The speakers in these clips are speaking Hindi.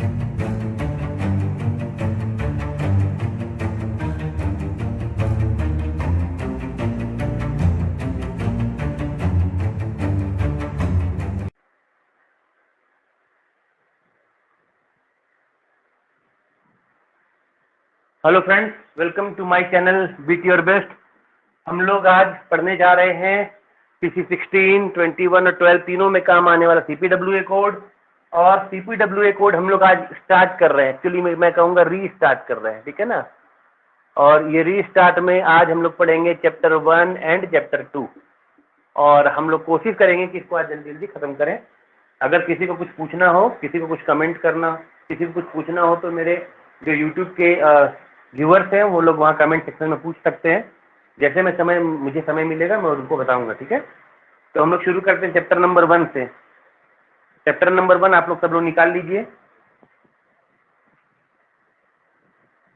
Hello friends, welcome to my channel beat your best. हम लोग आज पढ़ने जा रहे हैं पीसी 16, 21 और 12 तीनों में काम आने वाला सीपीडब्ल्यूए कोड। और सीपीडब्ल्यूए कोड हम लोग आज स्टार्ट कर रहे हैं, एक्चुअली मैं कहूँगा रीस्टार्ट कर रहे हैं, ठीक है ना। और ये रीस्टार्ट में आज हम लोग पढ़ेंगे चैप्टर 1 एंड चैप्टर 2। और हम लोग कोशिश करेंगे कि इसको आज जल्दी जल्दी खत्म करें। अगर किसी को कुछ पूछना हो, किसी को कुछ कमेंट करना, किसी को कुछ पूछना हो तो मेरे जो यूट्यूब के व्यूअर्स हैं वो लोग वहाँ कमेंट सेक्शन में पूछ सकते हैं। जैसे मुझे समय मिलेगा मैं उनको बताऊंगा, ठीक है। तो हम लोग शुरू करते हैं चैप्टर नंबर 1 से। चैप्टर नंबर 1 आप लोग सब लोग निकाल लीजिए।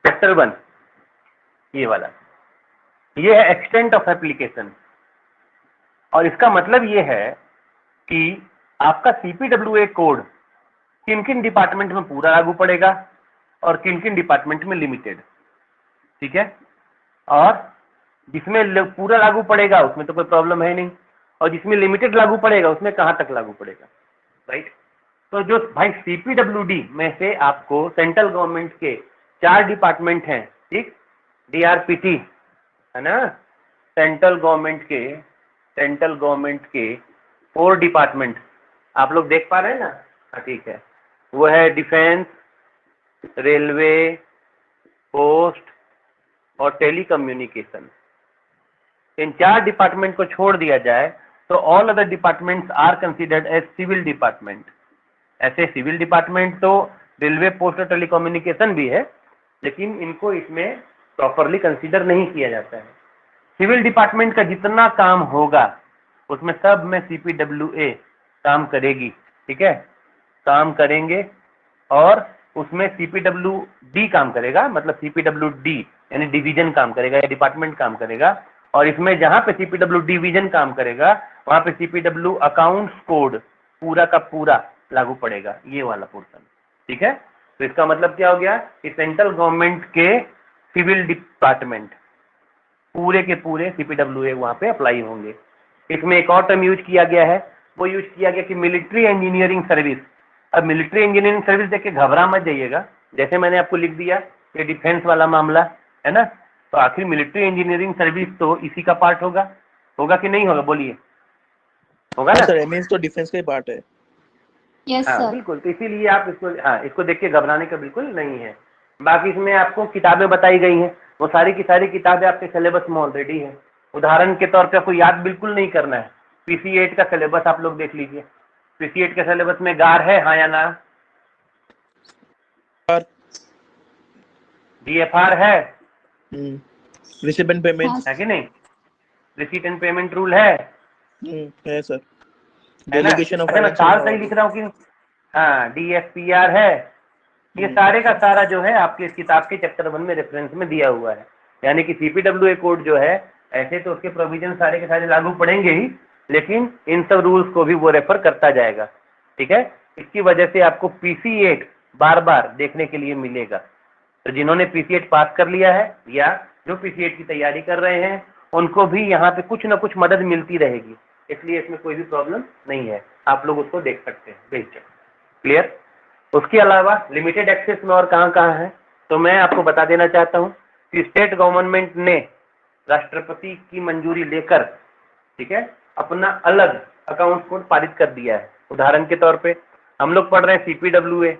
चैप्टर 1 ये वाला, ये है एक्सटेंट ऑफ एप्लीकेशन। और इसका मतलब ये है कि आपका सीपीडब्ल्यूए कोड किन किन डिपार्टमेंट में पूरा लागू पड़ेगा और किन किन डिपार्टमेंट में लिमिटेड, ठीक है। और जिसमें पूरा लागू पड़ेगा उसमें तो कोई प्रॉब्लम है नहीं, और जिसमें लिमिटेड लागू पड़ेगा उसमें कहां तक लागू पड़ेगा, राइट। तो जो भाई सीपीडब्ल्यूडी में से आपको सेंट्रल गवर्नमेंट के 4 डिपार्टमेंट हैं, ठीक। डीआरपीटी है ना, सेंट्रल गवर्नमेंट के 4 डिपार्टमेंट आप लोग देख पा रहे हैं ना, ठीक है। वो है डिफेंस, रेलवे, पोस्ट और टेलीकम्युनिकेशन। इन 4 डिपार्टमेंट को छोड़ दिया जाए तो all other departments are considered as civil department. ऐसे सिविल डिपार्टमेंट तो रेलवे, पोस्ट और टेलीकम्युनिकेशन भी है, लेकिन इनको इसमें प्रॉपरली कंसिडर नहीं किया जाता है। सिविल डिपार्टमेंट का जितना काम होगा उसमें सब में सीपीडब्ल्यूए काम करेगी, ठीक है, काम करेंगे। और उसमें सीपीडब्ल्यूडी काम करेगा, मतलब सीपीडब्ल्यूडी यानी डिवीजन काम करेगा या डिपार्टमेंट काम करेगा। और इसमें जहां पे सीपीडब्ल्यू डिवीजन काम करेगा वहां पे सीपीडब्ल्यू अकाउंट्स कोड पूरा का पूरा लागू पड़ेगा, ये वाला पोर्शन, ठीक है। तो इसका मतलब क्या हो गया कि सेंट्रल गवर्नमेंट के सिविल डिपार्टमेंट पूरे के पूरे सीपीडब्ल्यूए वहां पे अप्लाई होंगे। इसमें एक और टर्म यूज किया गया है, वो यूज किया गया कि मिलिट्री इंजीनियरिंग सर्विस। अब मिलिट्री इंजीनियरिंग सर्विस देख के घबरा मत जाइएगा, जैसे मैंने आपको लिख दिया ये डिफेंस वाला मामला है ना, तो आखिर मिलिट्री इंजीनियरिंग सर्विस तो इसी का पार्ट होगा कि नहीं होगा, बोलिए, होगा ना सर। एमएस तो डिफेंस का ही पार्ट है। यस सर, बिल्कुल। तो इसीलिए आप इसको देख के घबराने का बिल्कुल नहीं है। बाकी इसमें आपको किताबें बताई गई हैं, वो सारी की सारी किताबें आपके सिलेबस में ऑलरेडी है। उदाहरण के तौर पे आपको याद बिल्कुल नहीं करना है, पीसी 8 का सिलेबस आप लोग देख लीजिए। पीसी 8 के सिलेबस में गार है, हाँ या ना? डीएफआर है, रिसीट एंड पेमेंट है कि नहीं? रिसीट एंड पेमेंट रूल है सर। डेलीगेशन ऑफ मैं साल सही लिख रहा हूँ कि हाँ, डीएफपीआर है। ये सारे का सारा जो है आपके इस किताब के चैप्टर 1 में रेफरेंस में दिया हुआ है। यानी कि सीपीडब्ल्यूए कोड जो है ऐसे तो उसके प्रोविजन सारे के सारे लागू पड़ेंगे ही, लेकिन इन सब रूल्स को भी वो रेफर करता जाएगा, ठीक है। इसकी वजह से आपको पीसी 8 बार बार देखने के लिए मिलेगा। तो जिन्होंने पीसी 8 पास कर लिया है या जो पीसी 8 की तैयारी कर रहे हैं उनको भी यहाँ पे कुछ ना कुछ मदद मिलती रहेगी, इसलिए इसमें कोई भी प्रॉब्लम नहीं है, आप लोग उसको देख सकते हैं बेशक। क्लियर? उसके अलावा लिमिटेड एक्सेस में और कहाँ है, तो मैं आपको बता देना चाहता हूँ कि स्टेट गवर्नमेंट ने राष्ट्रपति की मंजूरी लेकर, ठीक है, अपना अलग अकाउंट कोड पारित कर दिया है। उदाहरण के तौर पे हम लोग पढ़ रहे हैं सीपीडब्ल्यूए,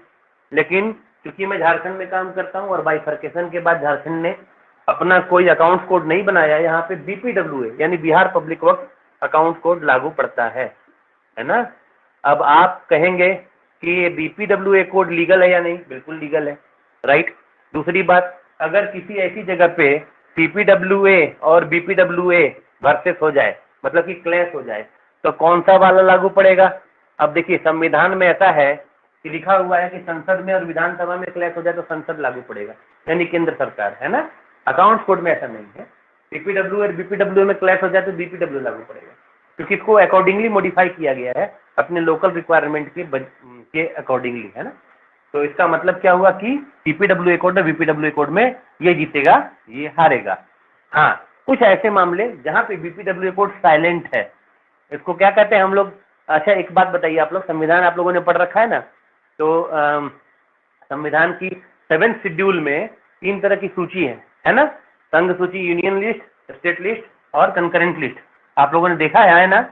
लेकिन क्योंकि मैं झारखंड में काम करता हूँ और बाइफर्केशन के बाद झारखंड ने अपना कोई अकाउंट कोड नहीं बनाया, यहाँ पे बीपीडब्ल्यूए यानी Bihar public works account code लागू पड़ता है ना। अब आप कहेंगे कि ये बीपीडब्ल्यूए कोड लीगल है या नहीं? बिल्कुल लीगल है, राइट। दूसरी बात, अगर किसी ऐसी जगह पे सीपीडब्ल्यूए और बीपीडब्ल्यूए वर्सेस हो जाए, मतलब कि क्लैश हो जाए, तो कौन सा वाला लागू पड़ेगा? अब देखिए संविधान में ऐसा है कि लिखा हुआ है कि संसद में और विधानसभा में क्लैश हो जाए तो संसद लागू पड़ेगा, यानी केंद्र सरकार, है ना। अकाउंट कोड में ऐसा नहीं है। सीपीडब्ल्यू और बीपीडब्ल्यू में क्लैश हो जाए तो बीपीडब्ल्यू लागू पड़ेगा, क्योंकि इसको अकॉर्डिंगली मॉडिफाई किया गया है अपने लोकल रिक्वायरमेंट के अकॉर्डिंगली, है ना। तो इसका मतलब क्या हुआ कि सीपीडब्ल्यूए कोड और बीपीडब्ल्यूए कोड में ये जीतेगा, ये हारेगा। हाँ, कुछ ऐसे मामले जहां पे बीपीडब्ल्यूए कोड साइलेंट है, इसको क्या कहते हैं हम लोग? अच्छा, एक बात बताइए, आप लोग संविधान आप लोगों ने पढ़ रखा है ना, तो संविधान की 7th शेड्यूल में 3 तरह की सूची है ना? संघ सूची, यूनियन लिस्ट, स्टेट लिस्ट और कंकरेंट लिस्ट। आप लोगों ने देखा है ना?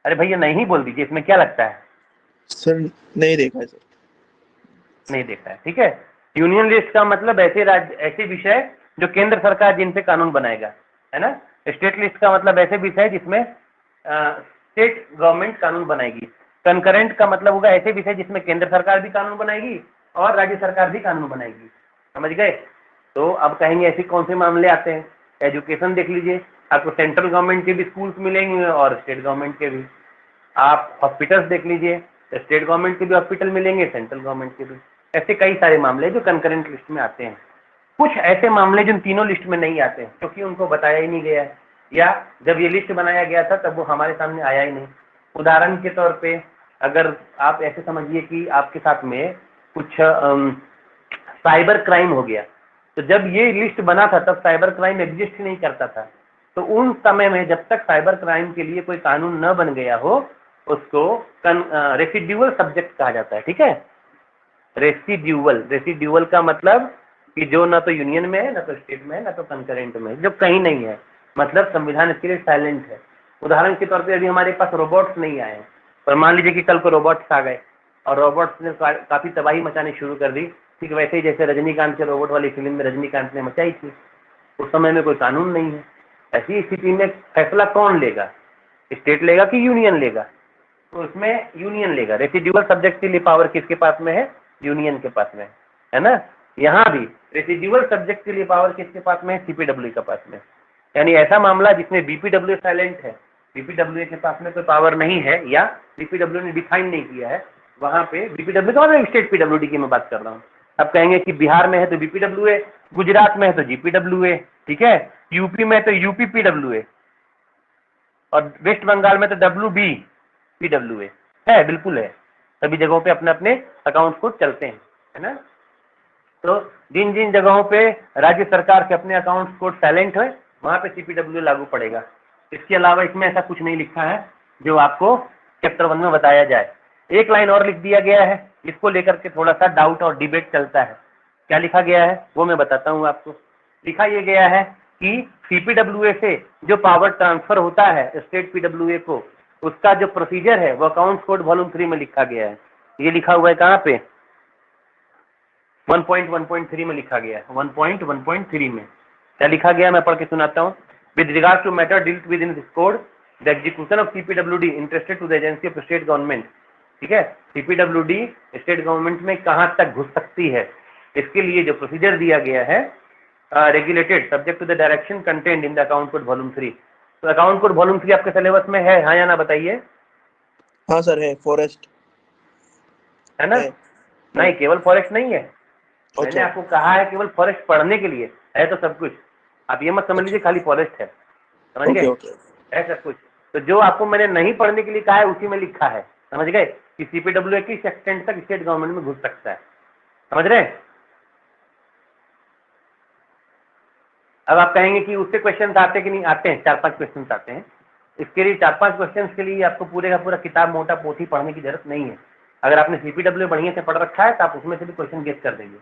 अरे भैया नहीं बोल दीजिए, इसमें क्या लगता है? सर नहीं देखा है सर। नहीं देखा है, ठीक है। यूनियन लिस्ट का मतलब ऐसे राज्य, ऐसे विषय जो केंद्र सरकार जिन पे कानून बनाएगा, है ना। स्टेट लिस्ट का मतलब ऐसे विषय जिसमें स्टेट गवर्नमेंट कानून बनाएगी। कंकरेंट का मतलब होगा ऐसे विषय जिसमें केंद्र सरकार भी कानून बनाएगी और राज्य सरकार भी कानून बनाएगी। समझ गए? तो अब कहेंगे ऐसे कौन से मामले आते हैं? एजुकेशन देख लीजिए, आपको सेंट्रल गवर्नमेंट के भी स्कूल्स मिलेंगे और स्टेट गवर्नमेंट के भी। आप हॉस्पिटल्स देख लीजिए, स्टेट गवर्नमेंट के भी हॉस्पिटल मिलेंगे, सेंट्रल गवर्नमेंट के भी। ऐसे कई सारे मामले जो कंकरेंट लिस्ट में आते हैं। कुछ ऐसे मामले जो तीनों लिस्ट में नहीं आते हैं क्योंकि उनको बताया ही नहीं गया है, या जब ये लिस्ट बनाया गया था तब वो हमारे सामने आया ही नहीं। उदाहरण के तौर पे अगर आप ऐसे समझिए कि आपके साथ में कुछ साइबर क्राइम हो गया, तो जब ये लिस्ट बना था तब साइबर क्राइम एग्जिस्ट नहीं करता था। तो उन समय में जब तक साइबर क्राइम के लिए कोई कानून न बन गया हो, उसको रेसिड्यूअल सब्जेक्ट कहा जाता है, ठीक है। रेसिड्यूअल का मतलब कि जो ना तो यूनियन में है, ना तो स्टेट में है, ना तो कंकरेंट में है, जो कहीं नहीं है, मतलब संविधान इसके लिए साइलेंट है। उदाहरण के तौर पे अभी हमारे पास रोबोट्स नहीं आए हैं, पर मान लीजिए कि कल को रोबोट्स आ गए और रोबोट्स ने काफी तबाही मचानी शुरू कर दी, ठीक वैसे ही जैसे रजनीकांत के रोबोट वाली फिल्म में रजनीकांत ने मचाई थी। उस समय में कोई कानून नहीं है, ऐसी स्थिति में फैसला कौन लेगा? स्टेट लेगा कि यूनियन लेगा? तो इसमें यूनियन लेगा। रेसिड्यूअल सब्जेक्ट के लिए पावर किसके पास में है? यूनियन के पास में है ना। यहाँ भी रेसिड्यूअल सब्जेक्ट के लिए पावर किसके पास में है? सीपीडब्ल्यू के पास में। यानी ऐसा मामला जिसमें बीपीडब्ल्यू साइलेंट है, बीपीडब्ल्यू के पास में कोई पावर नहीं है या बीपीडब्ल्यू ने डिफाइन नहीं किया है, वहां पे बीपीडब्ल्यू का मतलब स्टेट पीडब्ल्यूडी की मैं बात कर रहा हूँ। अब कहेंगे कि बिहार में है तो बीपीडब्ल्यू है, गुजरात में है तो जीपीडब्ल्यू है, ठीक है, यूपी में तो यूपी पीडब्ल्यू है और वेस्ट बंगाल में तो WBPW है, बिल्कुल है। सभी जगहों पे अपने अपने अकाउंट कोड चलते हैं, है ना। तो जिन जिन जगहों पे राज्य सरकार के अपने अकाउंट कोड साइलेंट है, वहां पे सीपीडब्ल्यू लागू पड़ेगा। इसके अलावा इसमें ऐसा कुछ नहीं लिखा है जो आपको चैप्टर 1 में बताया जाए। एक लाइन और लिख दिया गया है, इसको लेकर के थोड़ा सा डाउट और डिबेट चलता है। क्या लिखा गया है वो मैं बताता हूँ आपको। लिखा ये गया है कि सीपीडब्ल्यूए से जो पावर ट्रांसफर होता है स्टेट पीडब्ल्यूए को, उसका जो प्रोसीजर है वो अकाउंट कोड वॉल्यूम 3 में लिखा गया है। ये लिखा हुआ है कहाँ पे? 1.1.3 में लिखा गया है। 1.1.3 में क्या लिखा गया, मैं पढ़ के सुनाता हूँ। With regard to matter dealt with in this code, the execution of CPWD interested to the agency of state government. ठीक है, सीपीडब्ल्यूडी स्टेट गवर्नमेंट में कहाँ तक घुस सकती है, इसके लिए जो प्रोसीजर दिया गया है, regulated subject to the direction content in the account code volume 3। तो अकाउंट कोड वॉल्यूम 3 आपके सिलेबस में है, हाँ या ना बताइए? हाँ सर है, फॉरेस्ट है ना? नहीं, केवल फॉरेस्ट नहीं है। मैंने अच्छा। आपको कहा है केवल फॉरेस्ट पढ़ने के लिए है, तो सब कुछ। आप ये मत समझ लीजिए खाली फॉरेस्ट है, समझ गए? है सब कुछ। तो जो आपको मैंने नहीं पढ़ने के लिए कहा है उसी में लिखा है, समझ गए, कि सीपीडब्ल्यू किस एक्सटेंट तक स्टेट गवर्नमेंट में घुस सकता है, समझ रहे हैं? अब आप कहेंगे कि उससे क्वेश्चन आते कि नहीं आते हैं? 4-5 क्वेश्चन आते हैं। इसके लिए 4-5 क्वेश्चन के लिए आपको पूरे का पूरा किताब मोटा पोथी पढ़ने की जरूरत नहीं है। अगर आपने सीपीडब्ल्यू बढ़िया से पढ़ रखा है तो आप उसमें से भी क्वेश्चन गेस कर देंगे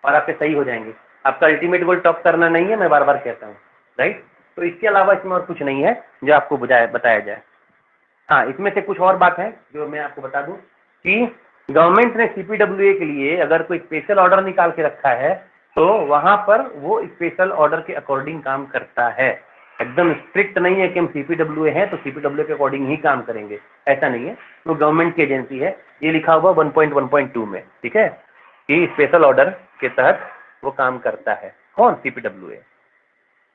और आपके सही हो जाएंगे। आपका अल्टीमेट गोल टॉप करना नहीं है, मैं बार बार कहता हूँ, राइट। तो इसके अलावा इसमें और कुछ नहीं है जो आपको बताया जाए। हाँ, इसमें से कुछ और बात है जो मैं आपको बता दूं कि गवर्नमेंट ने सीपीडब्ल्यूए के लिए अगर कोई स्पेशल ऑर्डर निकाल के रखा है तो वहां पर वो स्पेशल ऑर्डर के अकॉर्डिंग काम करता है। एकदम स्ट्रिक्ट नहीं है कि हम सीपीडब्ल्यूए हैं तो सीपीडब्ल्यू के अकॉर्डिंग ही काम करेंगे, ऐसा नहीं है। वो गवर्नमेंट की एजेंसी है, ये लिखा हुआ 1.1.2 में, ठीक है, कि स्पेशल ऑर्डर के तहत वो काम करता है। कौन? सीपीडब्ल्यूए।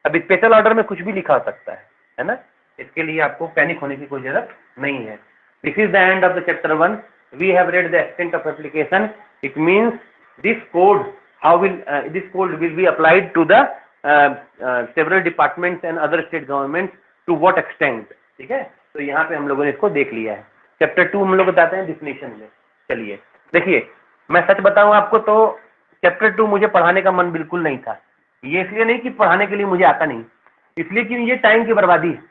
अब स्पेशल ऑर्डर में कुछ भी लिखा हो सकता है ना, इसके लिए आपको पैनिक होने की कोई जरूरत नहीं है। This is the end of the chapter 1। We have read the extent of application. It means this code, how will this code will be applied to the several departments and other state governments to what extent, ठीक है। तो यहाँ पे हम लोगों ने इसको देख लिया है। चैप्टर 2 हम लोग बताते हैं डिफिनेशन में। चलिए देखिए, मैं सच बताऊं आपको तो चैप्टर 2 मुझे पढ़ाने का मन बिल्कुल नहीं था। ये इसलिए नहीं कि पढ़ाने के लिए मुझे आता नहीं, इसलिए कि ये टाइम की बर्बादी है।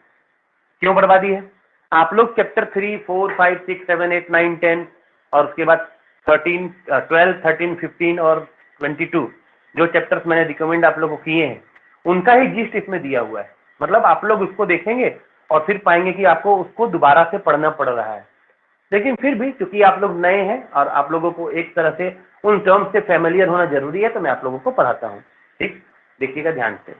क्यों बर्बादी है? आप लोग चैप्टर 3, 4, 5, 6, 7, 8, 9, 10 और उसके बाद 13, 12, 13, 15 और 22 जो चैप्टर्स मैंने रिकमेंड आप लोगों को किए हैं, उनका ही जिस्ट इसमें दिया हुआ है। मतलब आप लोग उसको देखेंगे और फिर पाएंगे कि आपको उसको दोबारा से पढ़ना पड़ रहा है। लेकिन फिर भी क्योंकि आप लोग नए हैं और आप लोगों को एक तरह से उन टर्म्स से फैमिलियर होना जरूरी है, तो मैं आप लोगों को पढ़ाता हूँ। ठीक, देखिएगा ध्यान से।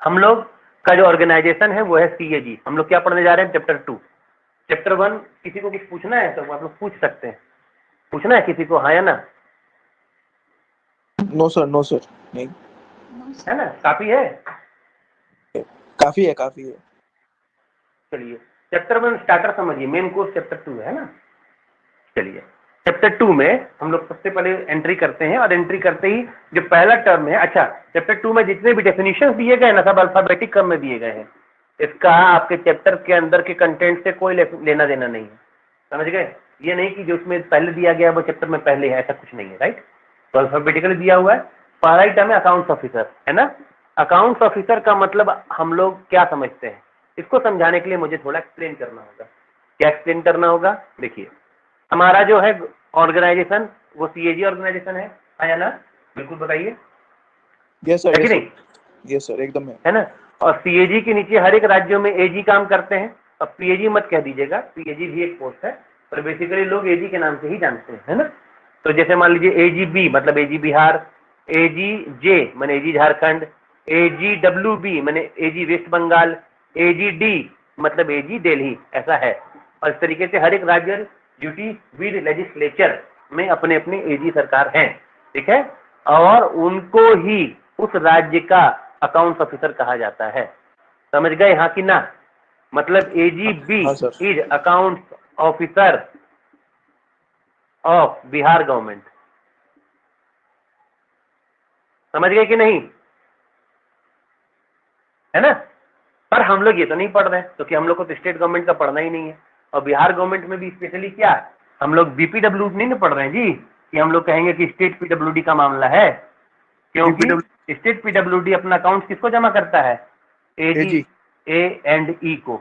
हम लोग का जो ऑर्गेनाइजेशन है वो है CAG। हम लोग क्या पढ़ने जा रहे हैं? चैप्टर 2। चैप्टर 1 किसी को कुछ पूछना है तो आप लोग पूछ सकते हैं। पूछना है किसी को, हाँ या ना? नो सर, नो सर, नहीं। है ना? काफी है, काफी है, काफी है। चलिए चैप्टर 1 स्टार्टर समझिए, मेन कोर्स चैप्टर 2 है ना। चलिए चैप्टर 2 में हम लोग सबसे पहले एंट्री करते हैं, और एंट्री करते ही जो पहला टर्म है, अच्छा चैप्टर 2 में जितने भी डेफिनेशन दिए गए ना, सब अल्फाबेटिक क्रम में दिए गए हैं। इसका आपके चैप्टर के अंदर के कंटेंट से कोई लेना देना नहीं है, समझ गए? ये नहीं कि जो उसमें पहले दिया गया वो चैप्टर में पहले है, ऐसा कुछ नहीं है, राइट। तो अल्फाबेटिकली दिया हुआ है। पहला टर्म है अकाउंट्स ऑफिसर, है ना। अकाउंट्स ऑफिसर का मतलब हम लोग क्या समझते हैं, इसको समझाने के लिए मुझे थोड़ा एक्सप्लेन करना होगा। क्या एक्सप्लेन करना होगा? देखिए, हमारा जो है ऑर्गेनाइजेशन वो CAG ऑर्गेनाइजेशन है या ना? बिल्कुल बताइए, यस सर, है कि नहीं? यस सर, एकदम है ना। और CAG के नीचे हर एक राज्यों में AG काम करते हैं। अब PAG मत कह दीजिएगा, PAG भी एक पोस्ट है, पर बेसिकली लोग AG के नाम से ही जानते हैं, है ना। तो जैसे मान लीजिए AGB मतलब AG बिहार, AGJ माने AG झारखंड, AGWB माने AG वेस्ट बंगाल, AGD मतलब AG दिल्ली, ऐसा है। और इस तरीके से हर एक राज्य ड्यूटी विद लेजिस्लेचर में अपने अपने AG सरकार हैं, ठीक है। और उनको ही उस राज्य का अकाउंट्स ऑफिसर कहा जाता है। समझ गए हाँ कि ना? मतलब AGB हाँ sir. Is accounts officer of Bihar government. समझ गए कि नहीं? है ना। पर हम लोग ये तो नहीं पढ़ रहे हैं, क्योंकि हम लोग को तो स्टेट गवर्नमेंट का पढ़ना ही नहीं है। और बिहार गवर्नमेंट में भी स्पेशली क्या, हम लोग BPW नहीं ना पढ़ रहे हैं जी, कि हम लोग कहेंगे कि स्टेट PWD का मामला है। क्योंकि स्टेट PWD अपना अकाउंट किसको जमा करता है? AG A&E को।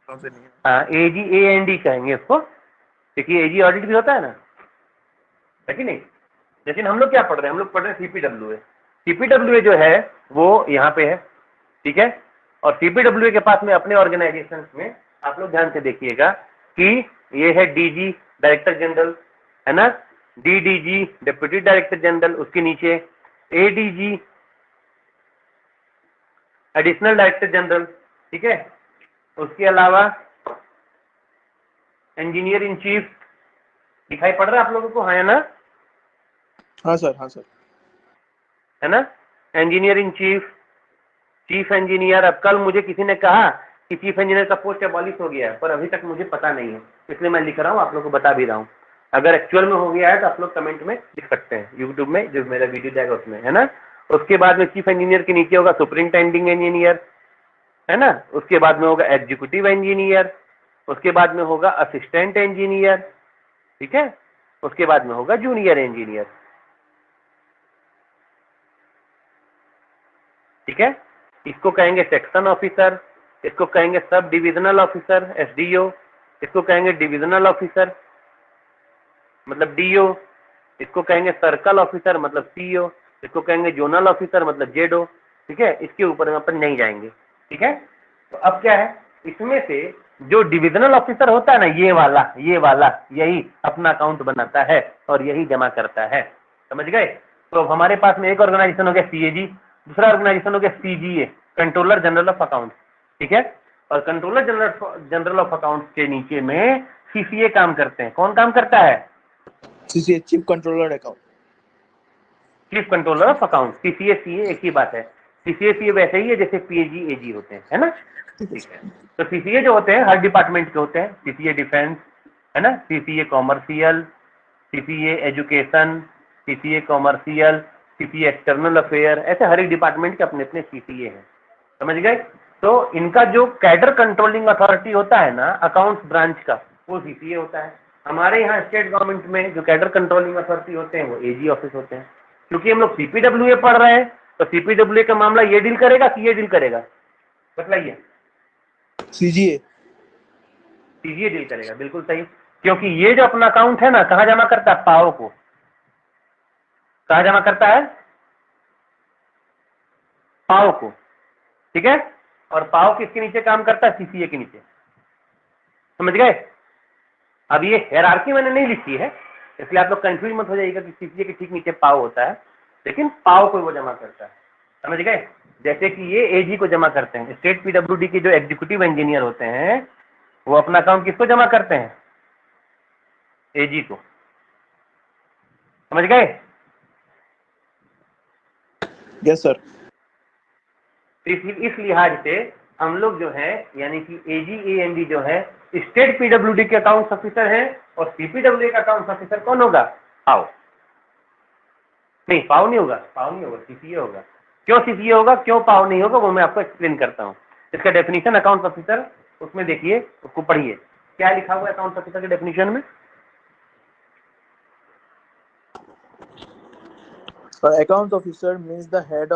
हाँ, AG A&E कहेंगे उसको, क्योंकि AG ऑडिट भी होता है ना, है कि नहीं। लेकिन हम लोग क्या पढ़ रहे हैं? हम लोग पढ़ रहे हैं CPWA। CPWA जो है वो यहाँ पे है, ठीक है। और CPWA के पास में अपने ऑर्गेनाइजेशन में आप लोग ध्यान से देखिएगा कि ये है DG डायरेक्टर जनरल, है ना, DDG डिप्टी डायरेक्टर जनरल, उसके नीचे ADG एडिशनल डायरेक्टर जनरल, ठीक है। उसके अलावा इंजीनियर इन चीफ दिखाई पड़ रहा है आप लोगों को, हाँ या ना? हाँ सर, हाँ सर। है ना, engineer in chief, chief engineer. अब कल मुझे किसी ने कहा कि चीफ इंजीनियर का पोस्ट एबॉलिश हो गया है, पर अभी तक मुझे पता नहीं है, इसलिए मैं लिख रहा हूँ, आप लोगों को बता भी रहा हूँ। अगर एक्चुअल में हो गया है तो आप लोग कमेंट में लिख सकते हैं, यूट्यूब में जो मेरा वीडियो जाएगा उसमें, है ना। उसके बाद में चीफ इंजीनियर के नीचे होगा सुपरिंटेंडिंग इंजीनियर, है ना। उसके बाद में होगा एग्जीक्यूटिव इंजीनियर, उसके बाद में होगा असिस्टेंट इंजीनियर, ठीक है। उसके बाद में होगा जूनियर इंजीनियर, ठीक है। इसको कहेंगे सेक्शन ऑफिसर, इसको कहेंगे सब डिविजनल ऑफिसर SDO, इसको कहेंगे डिविजनल ऑफिसर मतलब DO, इसको कहेंगे सर्कल ऑफिसर मतलब CO, इसको कहेंगे जोनल ऑफिसर मतलब JDO, ठीक है। इसके ऊपर में अपन नहीं जाएंगे, ठीक है। तो अब क्या है, इसमें से जो डिविजनल ऑफिसर होता है ना, ये वाला यही अपना अकाउंट बनाता है और यही जमा करता है, समझ गए। तो अब हमारे पास में एक ऑर्गेनाइजेशन हो गया CAG, दूसरा ऑर्गेनाइजेशन हो गया CGA, controller general of account, ठीक है। और कंट्रोलर जनरल ऑफ अकाउंट के नीचे में CCA काम करते हैं। कौन काम करता है? CCA, chief controller account. Chief controller of account. CCA CA एक ही बात है। CCA CA वैसे ही है जैसे PAG AG होते हैं, है ना, ठीक है। तो CCA जो होते हैं हर डिपार्टमेंट के होते हैं। CCA डिफेंस, है ना, CCA commercial, CCA education, CCA commercial, CCA external affair, ऐसे हर एक डिपार्टमेंट के अपने अपने सीसीए हैं, समझ गए। तो इनका जो कैडर कंट्रोलिंग अथॉरिटी होता है ना अकाउंट्स ब्रांच का, वो सीसीए होता है। हमारे यहाँ स्टेट गवर्नमेंट में जो कैडर कंट्रोलिंग अथॉरिटी होते हैं वो एजी ऑफिस होते हैं। क्योंकि हम लोग सीपीडब्ल्यूए पढ़ रहे हैं तो सीपीडब्ल्यूए का मामला ये डील करेगा कि ये डील करेगा, बतलाइए। सीजीए। सीजीए डील करेगा, बिल्कुल सही। क्योंकि ये जो अपना अकाउंट है ना कहाँ जमा करता है, पाओ को। कहाँ जमा करता है, पाओ को, ठीक है। और पाओ किसके नीचे काम करता है, सीसीए के नीचे, समझ गए। अब ये हायरार्की मैंने नहीं लिखी है इसलिए आप लोग कंफ्यूज मत हो जाइएगा कि सीसीए के ठीक नीचे पाओ होता है, लेकिन पाओ को वो जमा करता है, समझ गए। जैसे कि ये एजी को जमा करते हैं, स्टेट पीडब्ल्यूडी के जो एग्जीक्यूटिव इंजीनियर होते हैं वो अपना अकाउंट किसको जमा करते हैं, एजी को, समझ गए। Yes sir. इस लिहाज से हम लोग जो है यानी कि एजीएएनडी जो है स्टेट पीडब्ल्यूडी के अकाउंट ऑफिसर है, और सीपीडब्ल्यू का अकाउंट ऑफिसर कौन होगा, पाओ। नहीं, पाओ नहीं होगा, पाओ नहीं होगा, सीसीए होगा। क्यों सीसीए होगा, क्यों पाओ नहीं होगा, वो मैं आपको एक्सप्लेन करता हूँ। इसका डेफिनेशन अकाउंट ऑफिसर, उसमें देखिए, उसको पढ़िए क्या लिखा हुआ है अकाउंट ऑफिसर के डेफिनेशन में। Account officer means the head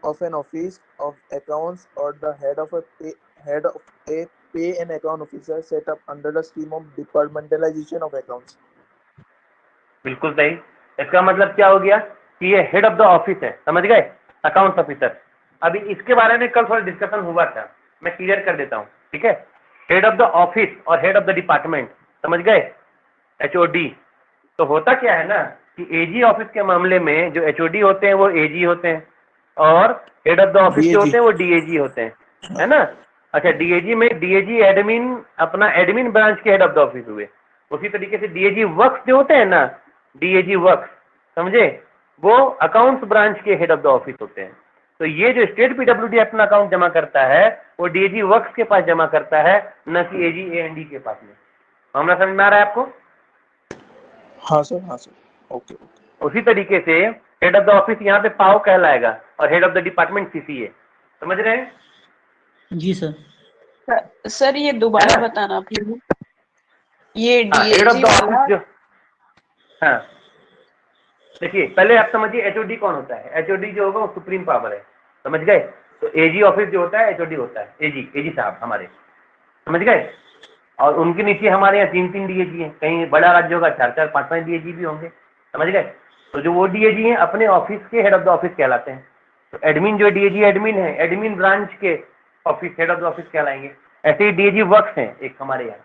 of an office of accounts or the head of a pay and account officer set up under the scheme of departmentalization of accounts. बिल्कुल सही। इसका मतलब क्या हो गया कि ये हेड ऑफ द ऑफिस है, समझ गए, अकाउंट ऑफिसर। अभी इसके बारे में कल थोड़ा डिस्कशन हुआ था, मैं क्लियर कर देता हूँ, ठीक है। हेड ऑफ द ऑफिस और हेड ऑफ द डिपार्टमेंट, समझ गए, एचओडी। तो होता क्या है ना कि एजी ऑफिस के मामले में जो एचओडी होते हैं वो एजी होते हैं, और हेड ऑफ द ऑफिस जो होते हैं वो डीएजी होते हैं, है ना। अच्छा, डीएजी में डीएजी एडमिन, अपना एडमिन ब्रांच के हेड ऑफ द ऑफिस हुए। उसी तरीके से डीएजी वर्क्स जो होते हैं ना, डीएजी वर्क्स, समझे, वो अकाउंट्स ब्रांच के हेड ऑफ द ऑफिस होते हैं। तो ये जो स्टेट पीडब्ल्यूडी अपना अकाउंट जमा करता है वो डीएजी वर्क्स के पास जमा करता है, न कि एजीएएनडी के पास में। मामला समझ में आ रहा है आपको। हाँ सर, हाँ सर, ओके। उसी तरीके से हेड ऑफ द ऑफिस यहाँ पे पाओ कहलाएगा और head of the department CCA, समझ रहे हैं। जी सर। सर ये दोबारा बताना प्लीज, ये हेड ऑफ डीएजी द वाला। ऑफिस जो, हाँ देखिए, पहले आप समझिए एचओडी कौन होता है। एचओडी जो होगा वो सुप्रीम पावर है, समझ गए। तो एजी ऑफिस जो होता है एचओडी होता है, एजी साहब हमारे, समझ गए। और उनके नीचे हमारे यहाँ 3 डीएजी हैं, कहीं बड़ा राज्य होगा 4 5 डीएजी भी होंगे, समझ गए। तो जो वो डीएजी हैं अपने ऑफिस के हेड ऑफ द ऑफिस कहलाते हैं। तो एडमिन जो डीएजी एडमिन है, एडमिन ब्रांच के office head of the office कहलाएंगे। ऐसे ही डीएजी वर्क्स हैं एक हमारे यहाँ,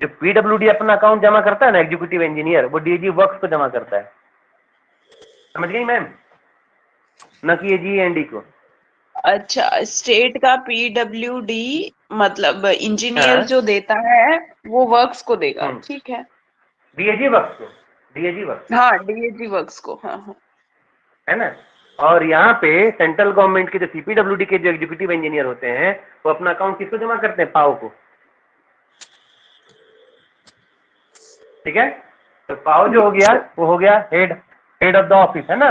जो पीडब्ल्यूडी अपना अकाउंट जमा करता है ना, एग्जीक्यूटिव इंजीनियर, वो डीएजी वर्क्स को जमा करता है, समझ गई मैम, न कि एजीएनडी को। अच्छा, स्टेट का पीडब्ल्यूडी मतलब इंजीनियर हाँ। जो देता है वो वर्क्स को देगा, ठीक है। डीएजी वर्क्स को, डीएजी वर्क्स, हाँ, डीएजी वर्क्स को, हाँ हाँ, है ना। और यहाँ पे सेंट्रल गवर्नमेंट के जो सीपीडब्ल्यूडी के जो एग्जीक्यूटिव इंजीनियर होते हैं वो अपना अकाउंट किसको जमा करते हैं, पाओ को, ठीक है। तो पाओ जो हो गया वो हो गया हेड ऑफ द ऑफिस, है ना,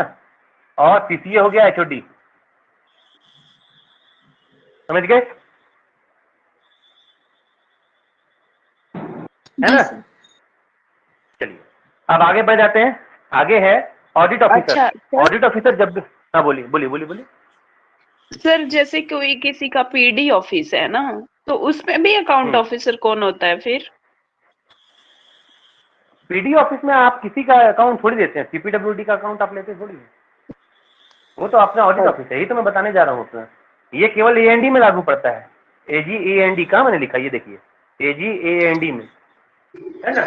और सीसीए हो गया एचओडी, समझ गए, है ना। चलिए अब आगे बढ़ जाते हैं। आगे है ऑडिट ऑफिसर। अच्छा, ऑडिट ऑफिसर जब, हाँ बोलिए बोलिए बोलिए बोलिए। सर जैसे कोई किसी का पीडी ऑफिस है ना, तो उसमें भी अकाउंट ऑफिसर कौन होता है फिर। पीडी ऑफिस में आप किसी का अकाउंट थोड़ी देते हैं, सीपीडब्ल्यूडी का अकाउंट आप लेते थोड़ी है, वो तो अपना ऑडिट ऑफिस है। यही तो मैं बताने जा रहा हूँ उसमें। ये केवल एएनडी में लागू पड़ता है। एजीएएनडी कहाँ मैंने लिखा, ये देखिए, एजीएएनडी में, है ना।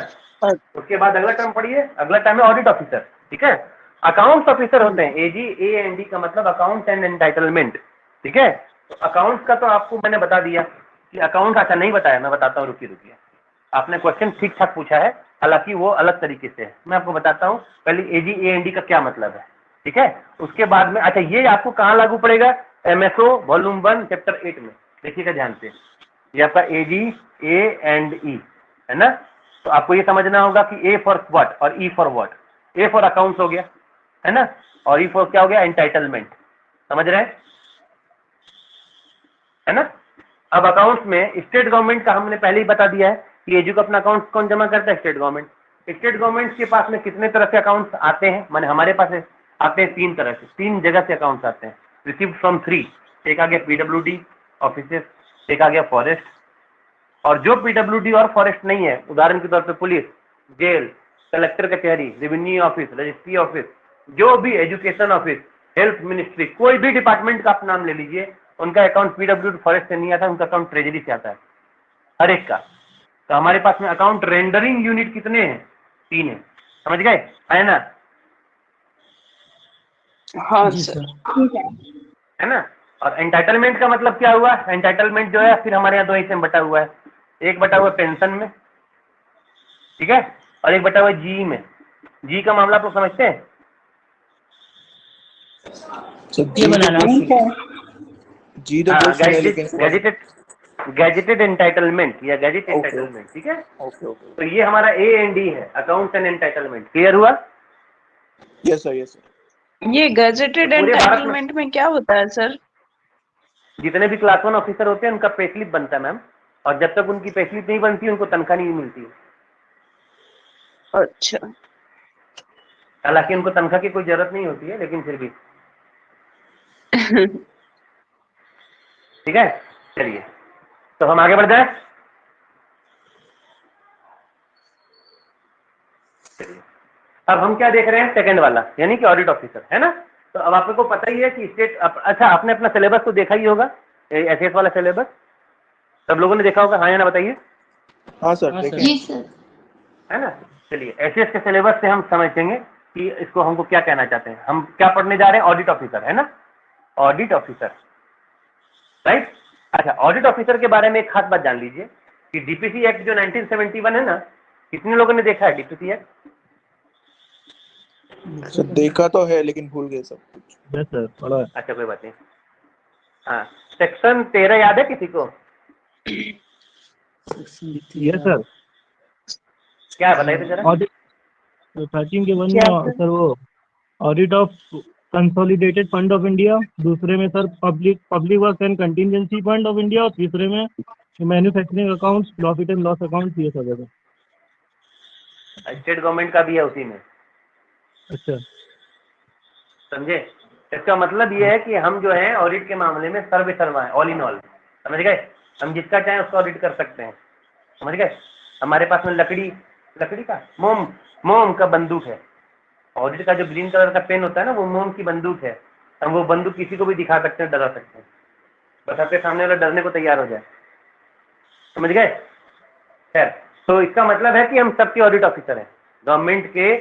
उसके बाद अगला टर्म पढ़िए, अगला टर्म है ऑडिट ऑफिसर, ठीक है। अकाउंट्स ऑफिसर होते हैं, एजीएएनडी का मतलब अकाउंट एंड एंटाइटलमेंट, ठीक है। तो अकाउंट्स का तो आपको मैंने बता दिया कि अकाउंट, अच्छा नहीं बताया, मैं बताता हूँ, रुकिए। आपने क्वेश्चन ठीक ठाक पूछा है, हालांकि वो अलग तरीके से है। मैं आपको बताता हूँ पहले एजीएएनडी का क्या मतलब है, ठीक है। उसके बाद में, अच्छा ये आपको कहाँ लागू पड़ेगा, एमएसओ वॉल्यूम 1 चैप्टर 8 में, देखिएगा ध्यान से। ये आपका AGA&E है ना। तो आपको ये समझना होगा कि ए फॉर व्हाट और E for what. A for accounts हो गया, है ना, और ई4 क्या हो गया, एंटाइटलमेंट। समझ रहे हैं, है ना। अब अकाउंट्स में स्टेट गवर्नमेंट का हमने पहले ही बता दिया है कि एजू का अपना अकाउंट कौन जमा करता है, स्टेट गवर्नमेंट। स्टेट गवर्नमेंट के पास में कितने तरह से अकाउंट्स आते हैं, माने हमारे पास आते हैं 3 तरह से, 3 जगह से अकाउंट्स आते हैं, रिसीव्ड फ्रॉम 3। एक आ गया पीडब्ल्यूडी ऑफिसेस, एक आ गया फॉरेस्ट, और जो पीडब्ल्यूडी और फॉरेस्ट नहीं है, उदाहरण के तौर पे पुलिस, जेल, कलेक्टर कचहरी, रेवेन्यू ऑफिस, रजिस्ट्री ऑफिस, जो भी एजुकेशन ऑफिस, हेल्थ मिनिस्ट्री, कोई भी डिपार्टमेंट का आप नाम ले लीजिए, उनका अकाउंट पीडब्ल्यूडी फॉरेस्ट से नहीं आता, उनका अकाउंट ट्रेजरी से आता है, हर एक का। तो हमारे पास में अकाउंट रेंडरिंग यूनिट कितने हैं, 3 है। समझ गए, है ना। हाँ सर, है ना। और एंटाइटलमेंट का मतलब क्या हुआ, एंटाइटलमेंट जो है फिर हमारे यहाँ 2 हिस्से में बटा हुआ है, एक बटा हुआ पेंशन में, ठीक है, और एक बटा हुआ जी में। जी का मामला आप लोग समझते हैं, जी तो क्वेश्चन है लेकिन गैजेटेड एंटाइटलमेंट या गैजेट एंटाइटलमेंट, ठीक है। ओके ओके, तो ये हमारा ए एंड डी है, अकाउंट्स एंड एंटाइटलमेंट। क्लियर हुआ। Yes sir yes sir. ये गजेटेड पूरे भारत में एंटाइटलमेंट में क्या होता है सर? जितने भी क्लास 1 ऑफिसर होते हैं उनका पे स्लिप बनता है मैम, और जब तक उनकी पे स्लिप नहीं बनती उनको तनख्वाह नहीं मिलती है। अच्छा। हालांकि उनको तनख्वाह की कोई जरूरत नहीं होती है, लेकिन फिर भी ठीक है। चलिए तो हम आगे बढ़ जाए। चलिए अब हम क्या देख रहे हैं, सेकंड वाला, यानी कि ऑडिट ऑफिसर, है ना। तो अब आपको पता ही है कि स्टेट अच्छा, आपने अपना सिलेबस तो देखा ही होगा, एसएस वाला सिलेबस सब लोगों ने देखा होगा, हाँ या ना बताइए। हाँ सर देखें। जी सर। है ना। चलिए एसएस के सिलेबस से हम समझेंगे कि इसको हमको क्या कहना चाहते हैं, हम क्या पढ़ने जा रहे हैं, ऑडिट ऑफिसर, है ना, ऑडिट ऑफिसर, राइट। अच्छा, ऑडिट ऑफिसर के बारे में एक खास बात जान लीजिए कि डीपीसी एक्ट जो 1971 है ना, कितने लोगों ने देखा है डीपीसी एक्ट? सर देखा तो है लेकिन भूल गए सब कुछ। यस सर, पढ़ा है। अच्छा कोई बात नहीं। हाँ, सेक्शन 13 याद है किसी को? Yes sir. क्या है बताइए तो जरा। ऑडिट 13 के 1 में सर वो audit of consolidated fund of India, दूसरे में sir public work and contingency fund of India, और तीसरे में manufacturing accounts, profit and loss accounts, ये सब है सर। स्टेट गवर्नमेंट का भी है उसी में, अच्छा। समझे। इसका मतलब ये है कि हम जो है ऑडिट के मामले में सर्वे सर्वा है, ऑल इन ऑल। समझ गए, हम जिसका चाहे उसका ऑडिट कर सकते हैं। समझ गए। हमारे पास में लकड़ी का मोम का बंदूक है, ऑडिट का जो ग्रीन कलर का पेन होता है ना, वो मोम की बंदूक है। हम वो बंदूक किसी को भी दिखा सकते हैं, डरा सकते हैं, बस आपके सामने वाला डरने को तैयार हो जाए। समझ गए। खैर, तो इसका मतलब है कि हम सबके ऑडिट ऑफिसर हैं गवर्नमेंट के।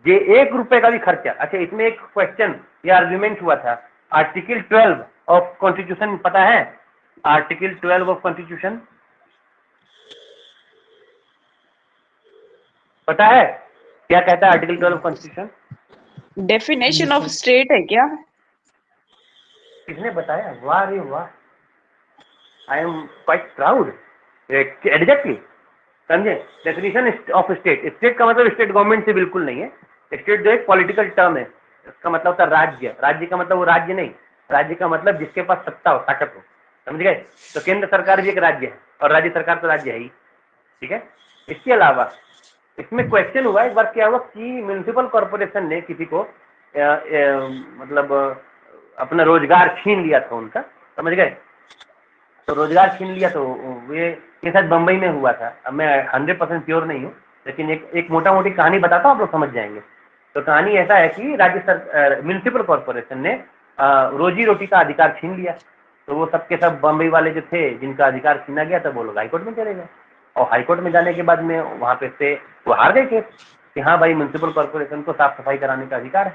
जे 1 रुपए का भी खर्चा, अच्छा इसमें एक क्वेश्चन या आर्ग्यूमेंट हुआ था, आर्टिकल 12 ऑफ कॉन्स्टिट्यूशन पता है? आर्टिकल 12 ऑफ कॉन्स्टिट्यूशन पता है क्या कहता है article 12 of constitution? Definition of state है क्या? किसने बताया? वाह रे वाह, I am quite proud. Exactly, समझे। डेफिनेशन ऑफ स्टेट, स्टेट का मतलब स्टेट गवर्नमेंट से बिल्कुल नहीं है। स्टेट जो एक पॉलिटिकल टर्म है, इसका मतलब होता है राज्य। राज्य का मतलब वो राज्य नहीं, राज्य का मतलब जिसके पास सत्ता हो, ताकत हो। समझ गए। तो केंद्र सरकार भी एक राज्य है और राज्य सरकार तो राज्य है ही, ठीक है। इसके अलावा इसमें क्वेश्चन हुआ एक बार, क्या हुआ कि म्युनिसिपल कॉर्पोरेशन ने किसी को मतलब अपना रोजगार छीन लिया था उनका। समझ गए। तो रोजगार छीन लिया, तो ये शायद बम्बई में हुआ था। अब मैं 100% श्योर नहीं हूँ, लेकिन एक मोटा मोटी कहानी बताता हूँ, आप लोग समझ जाएंगे। तो कहानी ऐसा है कि म्युनिसिपल कॉर्पोरेशन ने रोजी रोटी का अधिकार छीन लिया। तो वो सबके सब बम्बई वाले जो थे जिनका अधिकार छीना गया था, वो लोग हाईकोर्ट में चले गए। और हाईकोर्ट में जाने के बाद में वहाँ पे से वो हार गए केस कि हाँ भाई, म्युनिसिपल कॉर्पोरेशन को साफ सफाई कराने का अधिकार है।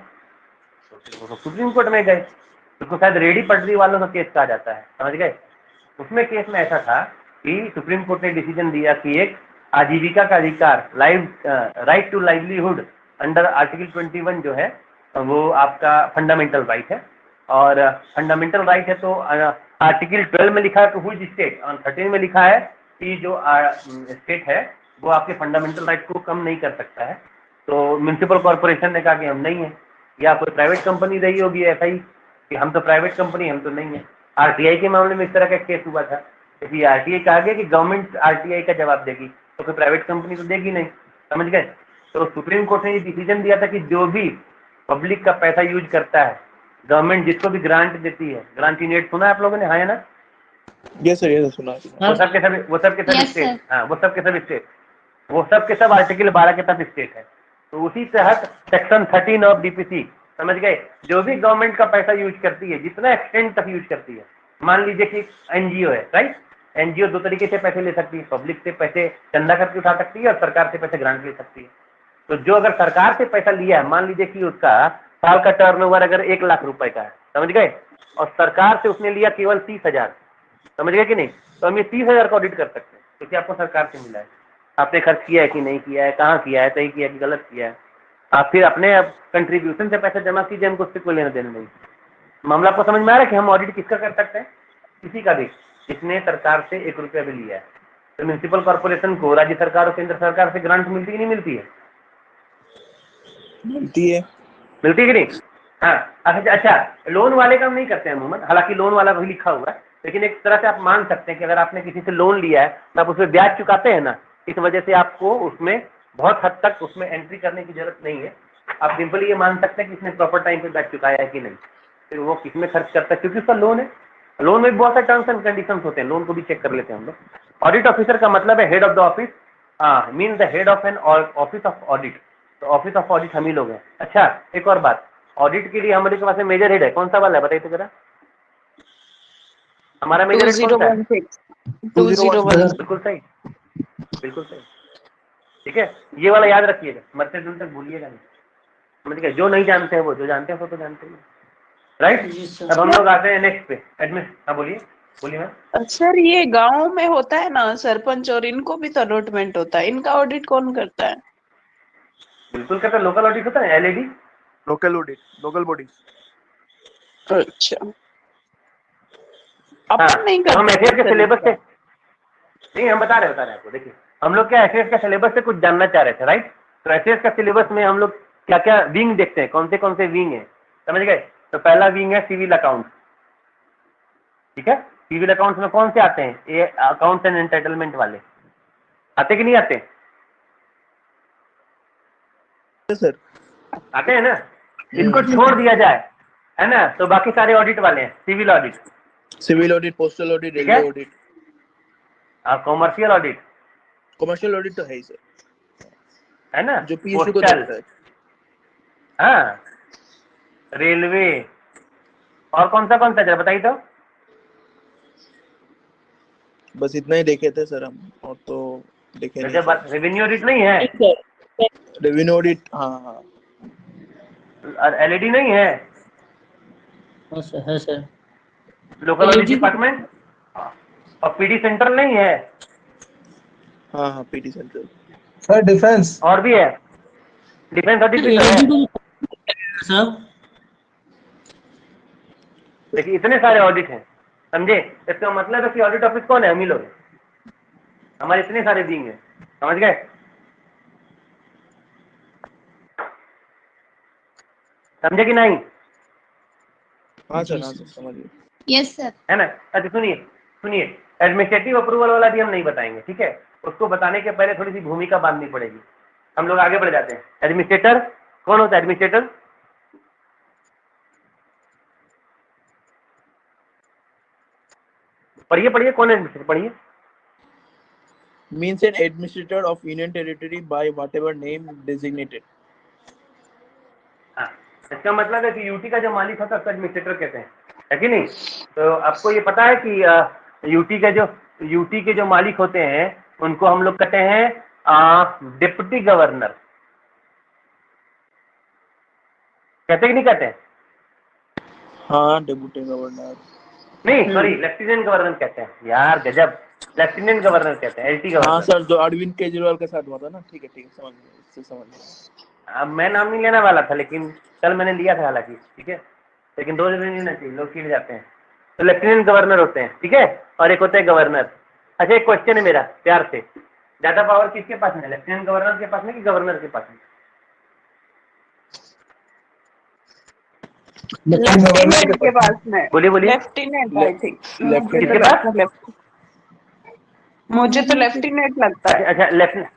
तो फिर वो सुप्रीम कोर्ट में गए, उसको शायद रेडी पटरी वालों का केस कहा जाता है। समझ गए। उसमें केस में ऐसा था कि सुप्रीम कोर्ट ने डिसीजन दिया कि एक आजीविका का अधिकार, right to livelihood under article 21 जो है वो आपका फंडामेंटल राइट है। और फंडामेंटल राइट है तो आर्टिकल 12 में लिखा है तो हुई स्टेट, और 13 में लिखा है कि जो स्टेट है वो आपके फंडामेंटल राइट को कम नहीं कर सकता है। तो म्युनिसिपल कॉर्पोरेशन ने कहा कि हम नहीं है, या कोई प्राइवेट कंपनी रही होगी ऐसा ही कि हम तो प्राइवेट कंपनी, हम तो नहीं है। आरटीआई के मामले में इस तरह का केस हुआ था, क्योंकि आरटीआई कहा गया कि गवर्नमेंट आरटीआई का जवाब देगी, तो कोई प्राइवेट कंपनी तो देगी नहीं, समझ गए। तो सुप्रीम कोर्ट ने ये डिसीजन दिया था कि जो भी पब्लिक का पैसा यूज करता है, गवर्नमेंट जिसको भी ग्रांट देती है, ग्रांटीनेट सुना है आप लोगों ने, हाँ है ना? यस सर सुना। वो सब के सब स्टेट, हाँ वो सब के सब स्टेट, वो सब के सब आर्टिकल 12 के तहत स्टेट है। तो उसी तहत सेक्शन 13 ऑफ डीपीसी, समझ गए, जो भी गवर्नमेंट का पैसा यूज करती है, जितना एक्सटेंड तक यूज करती है, मान लीजिए कि एनजीओ है, राइट, एनजीओ दो तरीके से पैसे ले सकती है, पब्लिक से पैसे चंदा करके उठा सकती है और सरकार से पैसे ग्रांट ले सकती है। तो जो अगर सरकार से पैसा लिया है, मान लीजिए कि उसका साल का टर्नओवर अगर 1 लाख रुपए का है, समझ गए, और सरकार से उसने लिया केवल 30,000, समझ गए कि नहीं, तो हम ये 30,000 का ऑडिट कर सकते हैं, क्योंकि आपको सरकार से मिला है, आपने खर्च किया है कि नहीं किया है, कहाँ किया है, सही किया है कि गलत किया है, आप फिर अपने कंट्रीब्यूशन से पैसा जमा कीजिए, हमको उससे कोई लेना देना नहीं। मामला आपको समझ में आ रहा है कि हम ऑडिट किसका कर सकते हैं? किसी का भी, जिसने सरकार से 1 रुपया भी लिया है। तो म्यूनिसिपल कॉर्पोरेशन को राज्य सरकार और केंद्र सरकार से ग्रांट मिलती कि नहीं मिलती है? मिलती है कि नहीं? हाँ, अच्छा, लोन वाले का हम नहीं करते हैं अमूमन, हालांकि लोन वाला वही लिखा हुआ है, लेकिन एक तरह से आप मान सकते हैं कि अगर आपने किसी से लोन लिया है तो आप उसमें ब्याज चुकाते हैं ना, इस वजह से आपको उसमें बहुत हद तक उसमें एंट्री करने की जरूरत नहीं है। आप सिंपली ये मान सकते हैं कि इसने प्रॉपर टाइम पे ब्याज चुकाया है कि नहीं, फिर वो किसमें खर्च करता है, क्योंकि उसका लोन है। लोन में बहुत सारे टर्म्स एंड कंडीशन होते हैं, लोन को भी चेक कर लेते हैं हम लोग। ऑडिट ऑफिसर का मतलब है head of the office, mean the head of an office of audit. तो ऑफिस ऑफ ऑडिट हम ही लोग हैं। अच्छा, एक और बात, ऑडिट के लिए हमारे पास मेजर हेड है, कौन सा वाला है बताइए तो जरा, हमारा मेजर हेड कौन सा है? 2016 बिल्कुल सही, बिल्कुल सही, ठीक है, ये वाला याद रखिएगा, मरते दिन तक भूलिएगा नहीं, समझ गए। जो नहीं जानते हैं वो, जो जानते हैं वो तो जानते हैं, राइट। अब हम लोग आते हैं नेक्स्ट पे, एडमिट, हाँ बोलिए बोलिए मैम। सर ये गांव में होता है ना सरपंच, और इनको भी तो अलॉटमेंट होता है, इनका ऑडिट कौन करता है? बिल्कुल करता है, लोकल ऑडिट होता है, LED, local audit, local body. अच्छा, हाँ, अपन नहीं तो हम करते एफएस के सिलेबस से नहीं, हम बता रहे हैं आपको, देखिए हम लोग क्या एफएस का सिलेबस से कुछ जानना चाह रहे थे, राइट। तो एफएस का सिलेबस में हम लोग क्या क्या विंग देखते हैं, कौन से विंग है, समझ गए। तो पहला विंग है सिविल अकाउंट, ठीक है। सिविल अकाउंट्स में कौन से आते हैं? ये अकाउंट्स एंड एंटाइटलमेंट वाले आते कि नहीं आते? सर आते हैं ना, इनको छोड़ दिया जाए, है ना, तो बाकी सारे ऑडिट वाले हैं, सिविल ऑडिट, पोस्टल ऑडिट, ठीक है? Railway audit, commercial audit, commercial audit तो है ही सर, है ना, जो पीएसयू को पोस्टल, देखता है। हाँ, रेलवे, और कौन सा जरा बताइए तो। बस इतना ही देखे थे सर हम, और तो देखे नहीं। जब बात रेवेन्यू ऑडिट नहीं है, रेवेन्यू ऑडिट, हाँ हाँ, और एलईडी नहीं है, है सर। लोकल ऑडिट डिपार्टमेंट, और पीडी सेंट्रल नहीं है, हाँ हाँ, पीटी सेंट्रल सर डिफेंस, और भी है, डिफेंस ऑडिट भी तो है। सर देखिए इतने सारे ऑडिट हैं, समझे। इसका मतलब है कि ऑडिट ऑफिस कौन है? हम ही लोग, हमारे इतने सारे विंग हैं, समझ गए। समझे कि नहीं? हाँ सर समझ गए। Yes sir. है ना। अच्छा सुनिए, एडमिनिस्ट्रेटिव अप्रूवल वाला भी हम नहीं बताएंगे, ठीक है। उसको बताने के पहले थोड़ी सी भूमिका बांधनी पड़ेगी। हम लोग आगे बढ़ जाते हैं। एडमिनिस्ट्रेटर कौन होता है? एडमिनिस्ट्रेटर पढ़िए कौन है एडमिनिस्ट्रेटर, पढ़िए। Means an administrator of union territory by whatever name designated. हाँ, इसका मतलब है कि यूटी का जो मालिक होता है उसको एडमिनिस्ट्रेटर कहते हैं, है कि नहीं। तो आपको ये पता है कि यूटी के जो मालिक होते हैं उनको हम लोग कहते हैं डिप्टी गवर्नर, कहते कि नहीं कहते? हाँ, डिप्टी गवर्नर नहीं सॉरी, लेफ्टिनेंट गवर्नर कहते हैं यार, गजब, लेफ्टिनेंट गवर्नर कहते हैं, एलटी गवर्नर। हाँ सर, जो अरविंद केजरीवाल के साथ हुआ था ना, ठीक है समझ गया, इससे समझ गया। अब मैं नाम नहीं लेने वाला था, लेकिन कल मैंने लिया था हालांकि, ठीक है, लेकिन 2 दिन नहीं लेना चाहिए, लोग चिढ़ जाते हैं। तो लेफ्टिनेंट गवर्नर होते हैं, ठीक है, और एक होते हैं गवर्नर। अच्छा, एक क्वेश्चन है मेरा प्यार से, ज्यादा पावर किसके पास है, लेफ्टिनेंट गवर्नर के पास में कि गवर्नर के पास में? लेफ्टिनेंट के पास में, बोलिए बोलिए। लेफ्टिनेंट आई थिंक, किसके पास? मुझे तो लेफ्टिनेंट लगता है। अच्छा लगता है।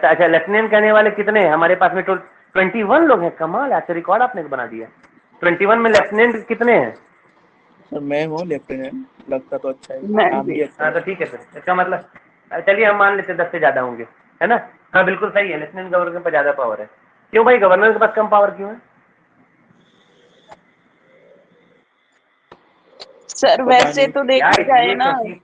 अच्छा लेफ्टिनेंट कहने वाले कितने हैं हमारे पास में? 21 लोग हैं। कमाल, अच्छा रिकॉर्ड आपने बना दिया। 21 में लेफ्टिनेंट कितने हैं? सर मैं हूँ लेफ्टिनेंट, लगता तो अच्छा है, मैं काम भी। भी अच्छा हाँ है। तो ठीक है सर, इसका मतलब चलिए हम मान लेते 10 से ज्यादा होंगे, है ना? हाँ बिल्कुल सही है, लेफ्टिनेंट गवर्नर के पास ज्यादा पावर है। क्यों भाई, गवर्नर के पास कम पावर क्यों है? सर वैसे तो क्या देखा जाए इसलिए ना, क्योंकि,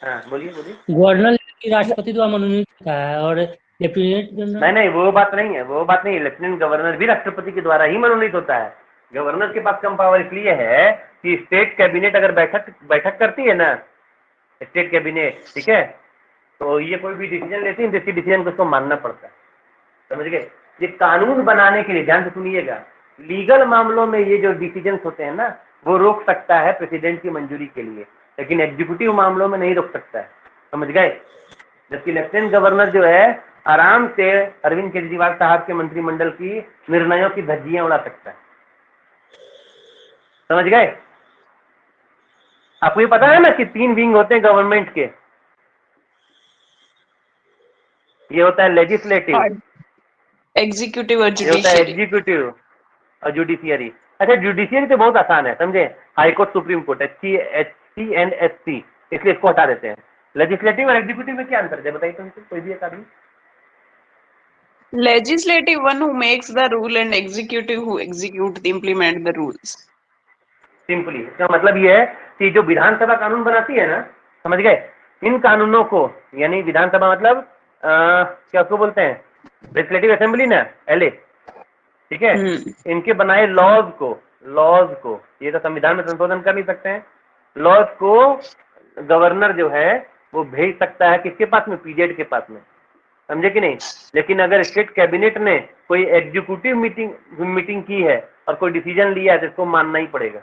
हाँ बोलिए बोलिए। गवर्नर राष्ट्रपति द्वारा मनोनीत होता है और लेफ्टिनेंट जनरल नहीं वो बात नहीं है, वो बात नहीं है। लेफ्टिनेंट गवर्नर भी राष्ट्रपति के द्वारा ही मनोनीत होता है। गवर्नर के पास कम पावर इसलिए है कि स्टेट कैबिनेट अगर बैठक करती है ना, स्टेट कैबिनेट, ठीक है, तो ये कोई भी डिसीजन लेती है, इसकी डिसीजन को उसको मानना पड़ता है, समझ गए? ये कानून बनाने के लिए, ध्यान से सुनिएगा, लीगल मामलों में ये जो डिसीजन होते हैं ना, वो रोक सकता है प्रेसिडेंट की मंजूरी के लिए, लेकिन एग्जीक्यूटिव मामलों में नहीं रोक सकता है, समझ गए? जबकि लेफ्टिनेंट गवर्नर जो है आराम से अरविंद केजरीवाल साहब के मंत्रिमंडल की निर्णयों की धज्जियां उड़ा सकता है, समझ गए? आपको ये पता है ना कि 3 विंग होते हैं गवर्नमेंट के। ये होता है लेजिस्लेटिव, एग्जीक्यूटिव और ये होता है जुडिशियरी। एग्जीक्यूटिव और जुडिशियरी। अच्छा जुडिशियरी तो बहुत आसान है, समझे? High court, supreme court, HC and SC, इसलिए इसको हटा देते हैं। लेजिस्लेटिव और एग्जीक्यूटिव में क्या अंतर है बताइए तुमसे, कोई भी एक आदमी। Legislative one who makes the rule and executive who execute the implement the rules. Simply इसका मतलब ये है कि जो विधानसभा कानून बनाती है ना, समझ गए, इन कानूनों को, यानी विधानसभा मतलब क्या उसको बोलते हैं, लेजिस्लेटिव असेंबली ना, LA, ठीक है, इनके बनाए लॉज को ये तो संविधान में संशोधन कर नहीं सकते हैं, लॉज को गवर्नर जो है वो भेज सकता है किसके पास में? पीजेड के पास में, समझे कि नहीं? लेकिन अगर स्टेट कैबिनेट ने कोई एग्जीक्यूटिव मीटिंग की है और कोई डिसीजन लिया है तो इसको मानना ही पड़ेगा।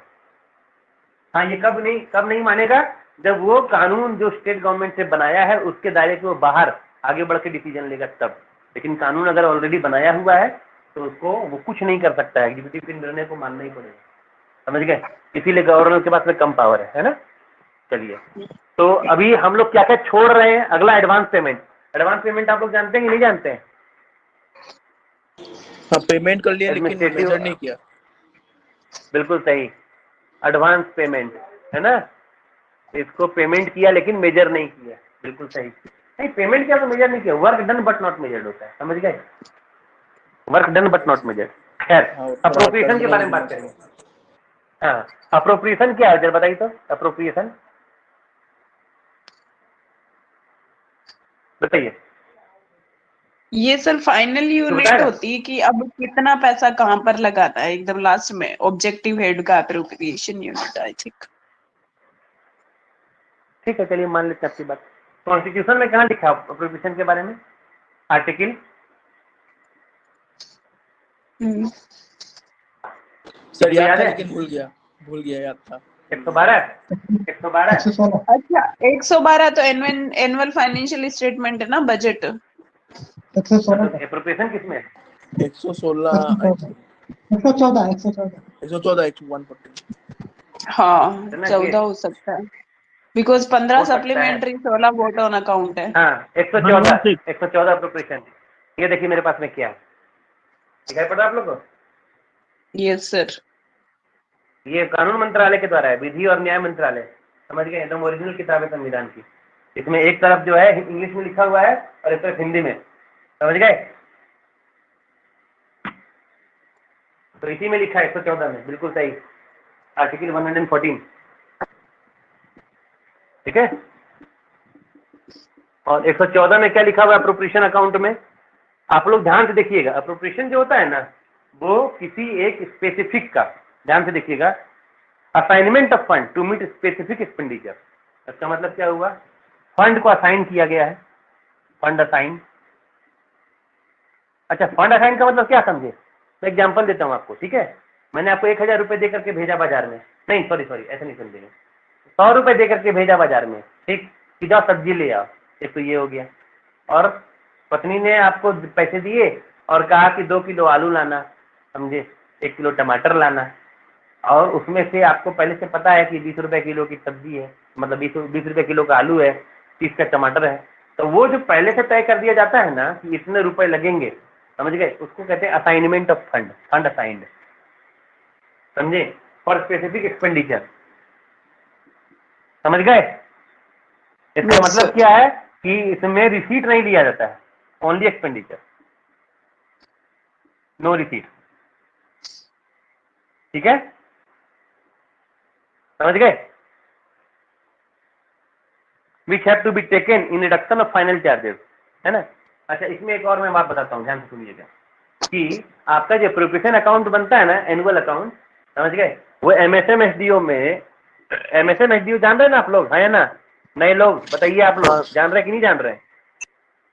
हाँ, ये कब नहीं मानेगा? जब वो कानून जो स्टेट गवर्नमेंट से बनाया है उसके दायरे के वो बाहर आगे बढ़ के डिसीजन लेगा तब। लेकिन कानून अगर ऑलरेडी बनाया हुआ है तो उसको वो कुछ नहीं कर सकता है, एग्जीक्यूटिव के निर्णय को मानना ही पड़ेगा, समझ गए? इसीलिए गवर्नर के पास में कम पावर है ना? चलिए, तो अभी हम लोग क्या क्या छोड़ रहे हैं? अगला एडवांस पेमेंट। एडवांस पेमेंट आप लोग जानते हैं कि नहीं जानते हैं? हाँ पेमेंट कर लिया लेकिन एडमिनिस्ट्रेटिव, मेजर नहीं किया। बिल्कुल सही, एडवांस पेमेंट है ना, इसको पेमेंट किया लेकिन मेजर नहीं किया, बिल्कुल सही। नहीं, पेमेंट किया तो मेजर नहीं किया, work done but not measured होता है, समझ गए? Work done but not measured. खैर, अप्रोप्रिएशन के बारे में बात करेंगे। हाँ, अप्रोप्रिएशन क्या है जरा बताइए तो, अप्रोप्रिएशन बताइए। ये सर फाइनल यूनिट होती है कि अब कितना पैसा कहाँ पर लगाना है, एकदम लास्ट में ऑब्जेक्टिव हेड का अप्रोप्रिएशन यूनिट आई थिंक। ठीक है, चलिए मान लेते हैं आपकी बात। कॉन्स्टिट्यूशन में कहाँ लिखा अप्रोप्रिएशन के बारे में? आर्टिकल सर याद था है? लेकिन भूल गया याद था। 112 अच्छा 112 तो एनुअल फाइनेंशियल स्टेटमेंट है ना, बजट। एप्रोप्रिएशन किसमें है? 116 हाँ 14 हो सकता है, because 15 supplementary 16 vote on account है। हाँ 114 अप्रोप्रिएशन। ये देखिए मेरे पास में क्या है, दिखाई पड़ रहा है आप लोग को? Yes sir. ये कानून मंत्रालय के द्वारा है, विधि और न्याय मंत्रालय, समझ गए? एकदम ओरिजिनल किताब है संविधान की। इसमें एक तरफ जो है इंग्लिश में लिखा हुआ है और एक तरफ हिंदी में, समझ गए? तो इसी में लिखा है 114 में, बिल्कुल सही, आर्टिकल 114, ठीक है? और 114 में क्या लिखा हुआ है अप्रोप्रिएशन अकाउंट में? आप लोग ध्यान से देखिएगा, अप्रोप्रिएशन जो होता है ना वो किसी एक स्पेसिफिक का, ध्यान से देखिएगा, assignment of fund to meet specific expenditure. इसका मतलब क्या हुआ? फंड को असाइन किया गया है, फंड असाइन। अच्छा, फंड असाइन का मतलब क्या समझे? मैं एग्जांपल देता हूं आपको, ठीक है? मैंने आपको 1000 रुपए देकर के भेजा बाजार में, नहीं सॉरी ऐसे नहीं समझेंगे, 100 रुपए देकर के भेजा बाजार में, ठीक, कि जाओ सब्जी ले आओ, एक तो ये हो गया। और पत्नी ने आपको पैसे दिए और कहा कि 2 किलो आलू लाना, समझे? 1 किलो टमाटर लाना है, और उसमें से आपको पहले से पता है कि 20 रुपए किलो की सब्जी है, मतलब 20 रुपए किलो का आलू है, 30 का टमाटर है, तो वो जो पहले से तय कर दिया जाता है ना कि इतने रुपए लगेंगे, समझ गए, उसको कहते हैं assignment of fund, fund assigned, समझे, फॉर स्पेसिफिक एक्सपेंडिचर, समझ गए। इसका Yes, मतलब sir. क्या है कि इसमें रिसीट नहीं लिया जाता है, ओनली एक्सपेंडिचर, नो रिसीट, ठीक है, समझ गए। Which have to be taken in reduction of final charges, है ना। अच्छा, इसमें एक और मैं बात बताता हूँ, ध्यान से सुनिएगा कि आपका जो प्रोफेशन अकाउंट बनता है ना, एनुअल अकाउंट, समझ गए, वो एमएसएम एसडीओ में, एमएसएम एसडीओ जान रहे हैं ना आप लोग, है ना, नए लोग बताइए, आप लोग जान रहे हैं कि नहीं जान रहे हैं।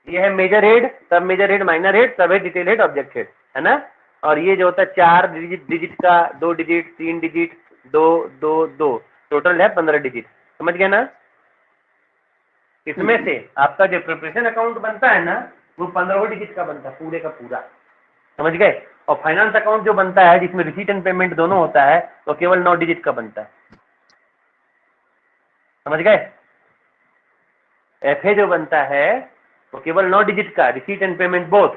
ये है मेजर हेड, सब मेजर हेड, माइनर हेड, सब head, detail head, object head, है ना। और ये जो होता है 4 डिजिट का, 2 डिजिट, 3 डिजिट, 2 टोटल है 15 डिजिट, समझ गए ना। इसमें से आपका जो प्रिपरेशन अकाउंट बनता है ना, वो 15 डिजिट का बनता है, पूरे का पूरा, समझ गए। और फाइनेंस अकाउंट जो बनता है जिसमें रिसीट एंड पेमेंट दोनों होता है, तो केवल 9 डिजिट का बनता है, समझ गए। एफए जो बनता है वो केवल 9 डिजिट का, रिसीट एंड पेमेंट बोथ,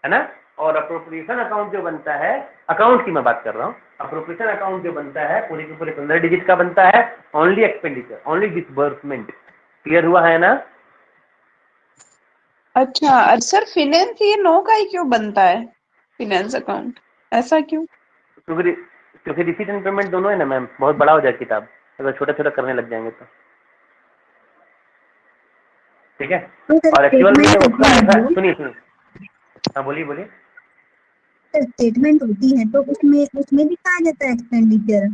है ना। और अप्रोप्रिएशन अकाउंट जो बनता है, अकाउंट की मैं बात कर रहा हूँ, अप्रोप्रिएशन अकाउंट जो बनता है पूरे के पूरे 15 डिजिट का बनता है, only expenditure, only disbursement, clear हुआ है ना। अच्छा, और सर फिनेंस ये 9 का ही क्यों बनता है, फिनेंस अकाउंट, ऐसा क्यों? क्योंकि रिसीट एंड पेमेंट दोनों है ना मैम, बहुत बड़ा हो जाए किताब अगर छोटा छोटा करने लग जाएंगे तो, ठीक है। और एक्चुअल में उसका ऐसा, सुनिए सुनिए, हाँ बोलिए बोलिए। स्टेटमेंट होती है तो उसमें उसमें भी कहा जाता है एक्सपेंडिचर,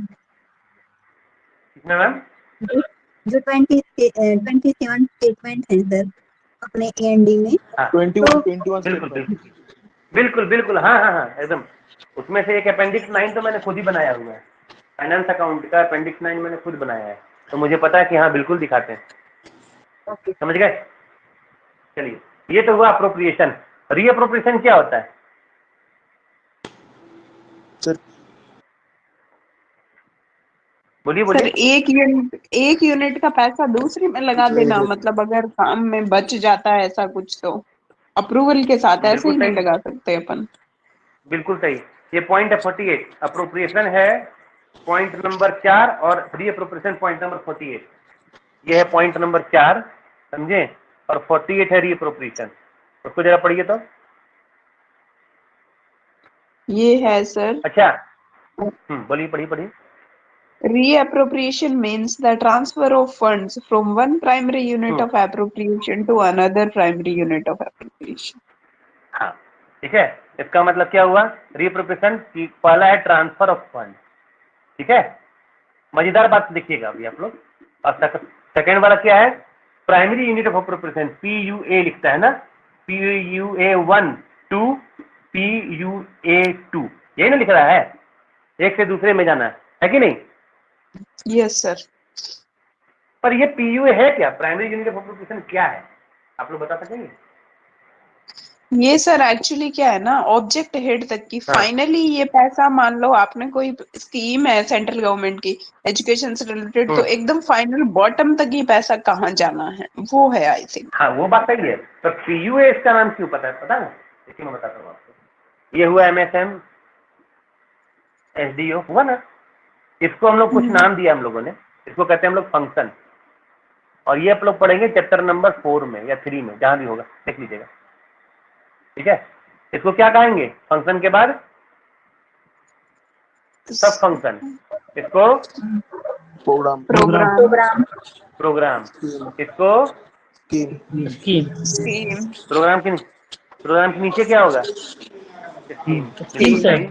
कितना मैम? जो 27 स्टेटमेंट है सर अपने एएनडी में, हाँ 21 बिल्कुल स्टेटमेंट। बिल्कुल बिल्कुल बिल्कुल, हाँ हाँ हाँ एकदम। उसमें से एक अपेंडिक्स 9 तो मैंने खुद ही बनाया हुआ है, फाइनेंस अकाउंट का अपेंडिक्स 9 मैंने खुद बनाया है, तो मुझे पता है कि हाँ बिल्कुल दिखाते हैं, समझ गए। चलिए, ये तो हुआ अप्रोप्रिएशन। रीअप्रोप्रिएशन क्या होता है सर बोलिए सर बोलिए। एक यूनिट का पैसा दूसरी में लगा देना, मतलब अगर काम में बच जाता है ऐसा कुछ, तो अप्रूवल के साथ ऐसे बिल्कुल ही नहीं सही, लगा सकते अपन। बिल्कुल सही। ये पॉइंट है 48, अप्रोप्रिएशन है पॉइंट नंबर 4 और रीअप्रोप्रिएशन पॉइंट नंबर 48, ये है पॉइंट नंबर 4, समझे, और 48 है रीअप्रोप्रिएशन। उसको जरा पढ़िए तो। ये है सर, अच्छा, बोलिए, पढ़िए पढ़िए। reappropriation means the transfer of funds from one primary unit of appropriation to another primary unit of appropriation. हाँ ठीक है, इसका मतलब क्या हुआ, रीअप्रोप्रिएशन की पहला है ट्रांसफर ऑफ फंड, ठीक है, मजेदार बात देखिएगा अभी आप लोग। और सेकंड वाला क्या है, primary unit of appropriation, PUA लिखता है ना, PUA 1 2 PUA 2, यही ना लिख रहा है, एक से दूसरे में जाना है कि नहीं। Yes sir. पर ये PUA है क्या, प्राइमरी यूनिट ऑफ अप्रोप्रिएशन क्या है, आप लोग बता सकेंगे। ये सर एक्चुअली क्या है ना, ऑब्जेक्ट हेड तक की हाँ। फाइनली ये पैसा, मान लो आपने कोई स्कीम है सेंट्रल गवर्नमेंट की एजुकेशन से रिलेटेड, तो एकदम फाइनल बॉटम तक ये पैसा कहाँ जाना है वो है आई थिंक। हाँ वो बात सही है, तो PUA इसका नाम क्यों पता है, पता ना, इसलिए मैं बताता हूँ आपको। ये हुआ MSM SDO हुआ ना, इसको हम लोग कुछ नाम दिया हम लोगों ने, इसको कहते हैं हम लोग फंक्शन, और ये आप लोग पढ़ेंगे चैप्टर नंबर 4 में या 3 में, जहां भी होगा देख लीजिएगा, ठीक है। इसको क्या कहेंगे, फंक्शन के बाद सब फंक्शन, इसको प्रोग्राम प्रोग्राम प्रोग्राम, इसको स्कीम स्कीम प्रोग्राम के नीचे क्या होगा, स्कीम, बिल्कुल सही।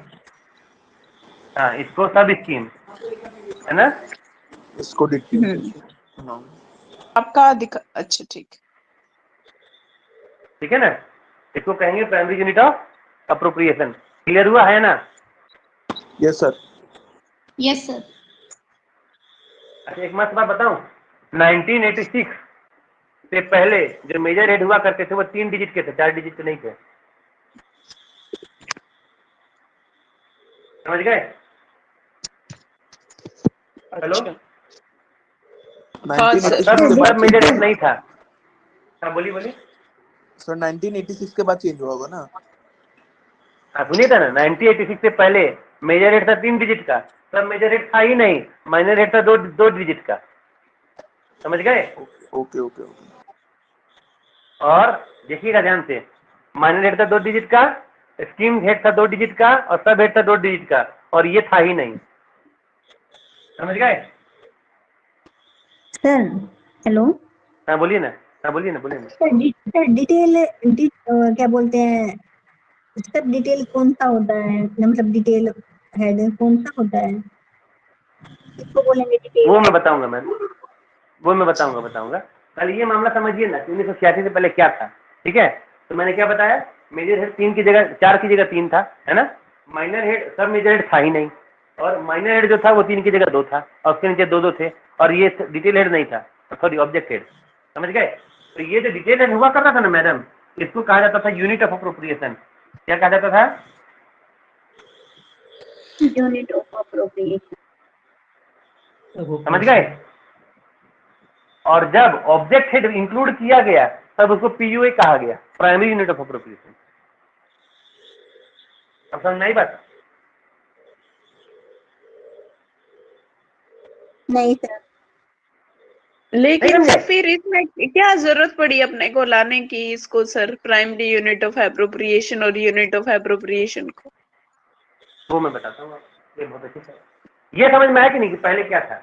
हाँ, इसको सब स्कीम, है ना। इसको डिटेल आपका अच्छा ठीक। ठीक है ना, इसको कहेंगे primary unit of appropriation, clear हुआ है ना। Yes sir. Yes sir. अच्छा, एक मस्त बात बताऊं, 1986 से पहले जो मेजर हेड हुआ करते थे वो 3 डिजिट के थे, 4 डिजिट के नहीं थे। समझ गए? हेलो? अच्छा हाँ सर। 1986 के तब बाद मेजर चेंज हेड हुआ। नहीं था। हाँ बोलिए बोलिए। सर 1986 के बाद चेंज हुआ होगा ना? हाँ सुनिए था ना, 1986 से पहले मेजर हेड था 3 डिजिट का, सब मेजर हेड था ही नहीं, माइनर हेड था दो डिजिट का। समझ गए? Okay okay okay. और देखिएगा ध्यान से, माइनर हेड था 2 डिजिट का, स्कीम हेड था 2 डिजिट का, और सब हेड था 2 डिजिट का, और ये था ही नहीं। समझ गए? सर हेलो हाँ बोलिए ना, हाँ बोलिए ना, बोलिए ना। सर डिटेल क्या बोलते हैं, सब डिटेल कौन सा होता है, मतलब डिटेल हेड कौन सा होता है, इसको बोलेंगे डिटेल वो मैं हेड। बताऊंगा मैम, वो मैं बताऊंगा। पहले ये मामला समझिए ना, 1986 से पहले क्या था। ठीक है, तो मैंने क्या बताया, मेजर हेड 3 की जगह 4 की जगह 3 था, है ना। माइनर हेड, सब मेजर हेड था ही नहीं, और माइनर हेड जो था वो 3 की जगह 2 था, और उसके नीचे 2 थे, और ये डिटेल हेड नहीं था, सॉरी ऑब्जेक्ट हेड। समझ गए? तो ये जो डिटेल हेड हुआ करता था ना मैडम, इसको कहा जाता था यूनिट ऑफ अप्रोप्रिएशन। क्या कहा जाता था? Unit of appropriation. समझ गए? और जब ऑब्जेक्ट हेड इंक्लूड किया गया तब उसको पीयूए कहा गया, प्राइमरी यूनिट ऑफ अप्रोप्रिएशन। अब समझ में आई बात? नहीं सर, लेकिन समझे? सर फिर इसमें क्या जरूरत पड़ी अपने को लाने की इसको sir, primary unit of appropriation और यूनिट ऑफ एप्रोप्रिएशन को? वो मैं बताता हूँ, ये बहुत अच्छी है। ये समझ में आया कि नहीं कि पहले क्या था?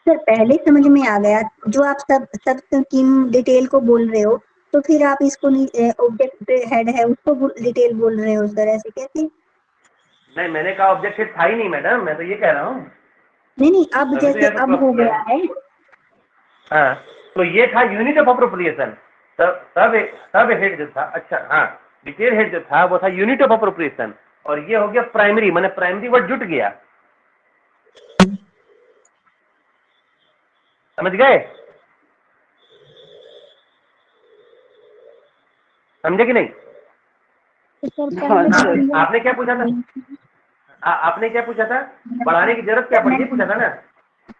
सर पहले समझ में आ गया, जो आप सब स्कीम डिटेल को बोल रहे हो, तो फिर आप इसको नहीं, ऑब्जेक्ट हेड है उसको डिटेल बोल रहे हो सर, ऐसे कैसे? नहीं, मैंने कहा ऑब्जेक्ट हेड था ही नहीं मैडम, मैं तो ये कह रहा हूँ। नहीं अब अभी तो जैसे यहाँ पे अब क्रॉस हो किया गया है। है। हाँ, तो ये था यूनिट ऑफ अप्रोप्रिएशन। सब हेड जो था, अच्छा हाँ, डिटेल हेड जो था वो था यूनिट ऑफ अप्रोप्रिएशन, और ये हो गया प्राइमरी, माने प्राइमरी वर्ड जुट गया। समझ गए? समझे कि नहीं? तो सर हाँ पहले सर। तो आपने क्या पूछा था? आपने क्या पूछा था? बढ़ाने की जरूरत क्या पड़ी, ये पूछा था ना?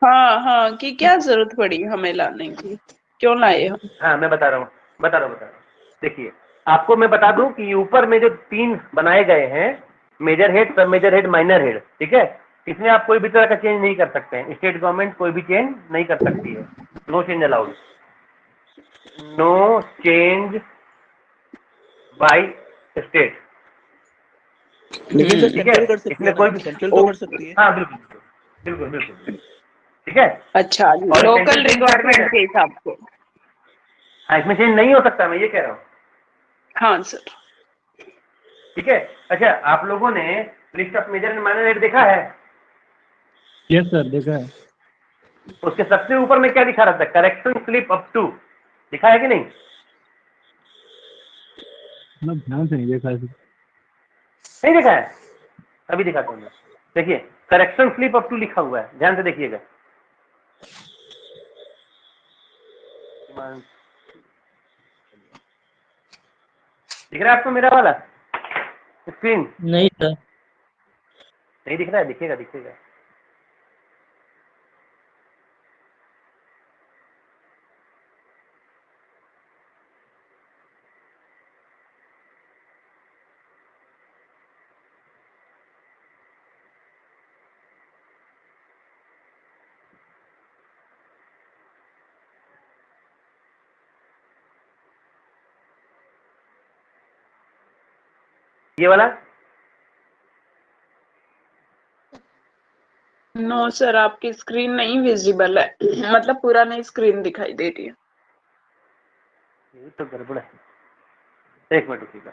हाँ हाँ, कि क्या जरूरत पड़ी हमें लाने की, क्यों लाए हम? हाँ मैं बता रहा हूँ। देखिए, आपको मैं बता दूं कि ऊपर में जो 3 बनाए गए हैं, मेजर हेड, सब मेजर हेड, माइनर हेड, ठीक है, इसमें आप कोई भी तरह का चेंज नहीं कर सकते हैं। स्टेट गवर्नमेंट कोई भी चेंज नहीं कर सकती है। No change allowed, no change by state. लेकिन सर ठीक है, सेंट्रल कर सकती इसमें है कोई ना, भी, सेंट्रल तो कर सकती है। हाँ बिल्कुल बिल्कुल बिल्कुल, ठीक है। अच्छा, और लोकल सेंट्रल चेंज कर दिया रिक्वायरमेंट जाए, के हिसाब से। हाँ इसमें चेंज नहीं हो सकता, मैं ये कह रहा हूँ। हाँ सर। ठीक है, अच्छा आप लोगों ने list of major and minor head देखा है? यस सर, देखा है। उसके सबसे ऊपर में क्या दिखा रहा था? करेक्शन स्लिप अप टू, दिखा है कि नहीं? मतलब ध्यान से नहीं देखा है। नहीं देखा है? अभी दिखाता हूँ मैं। देखिए, करेक्शन स्लिप अप टू लिखा हुआ है, ध्यान से देखिएगा। दिख रहा है आपको मेरा वाला स्क्रीन? नहीं सर। नहीं दिख रहा है? दिखेगा। ये वाला? नो सर, आपकी स्क्रीन नहीं विजिबल है, मतलब पूरा नहीं स्क्रीन दिखाई दे रही है। ये तो गड़बड़ है, एक मिनट रुकिएगा।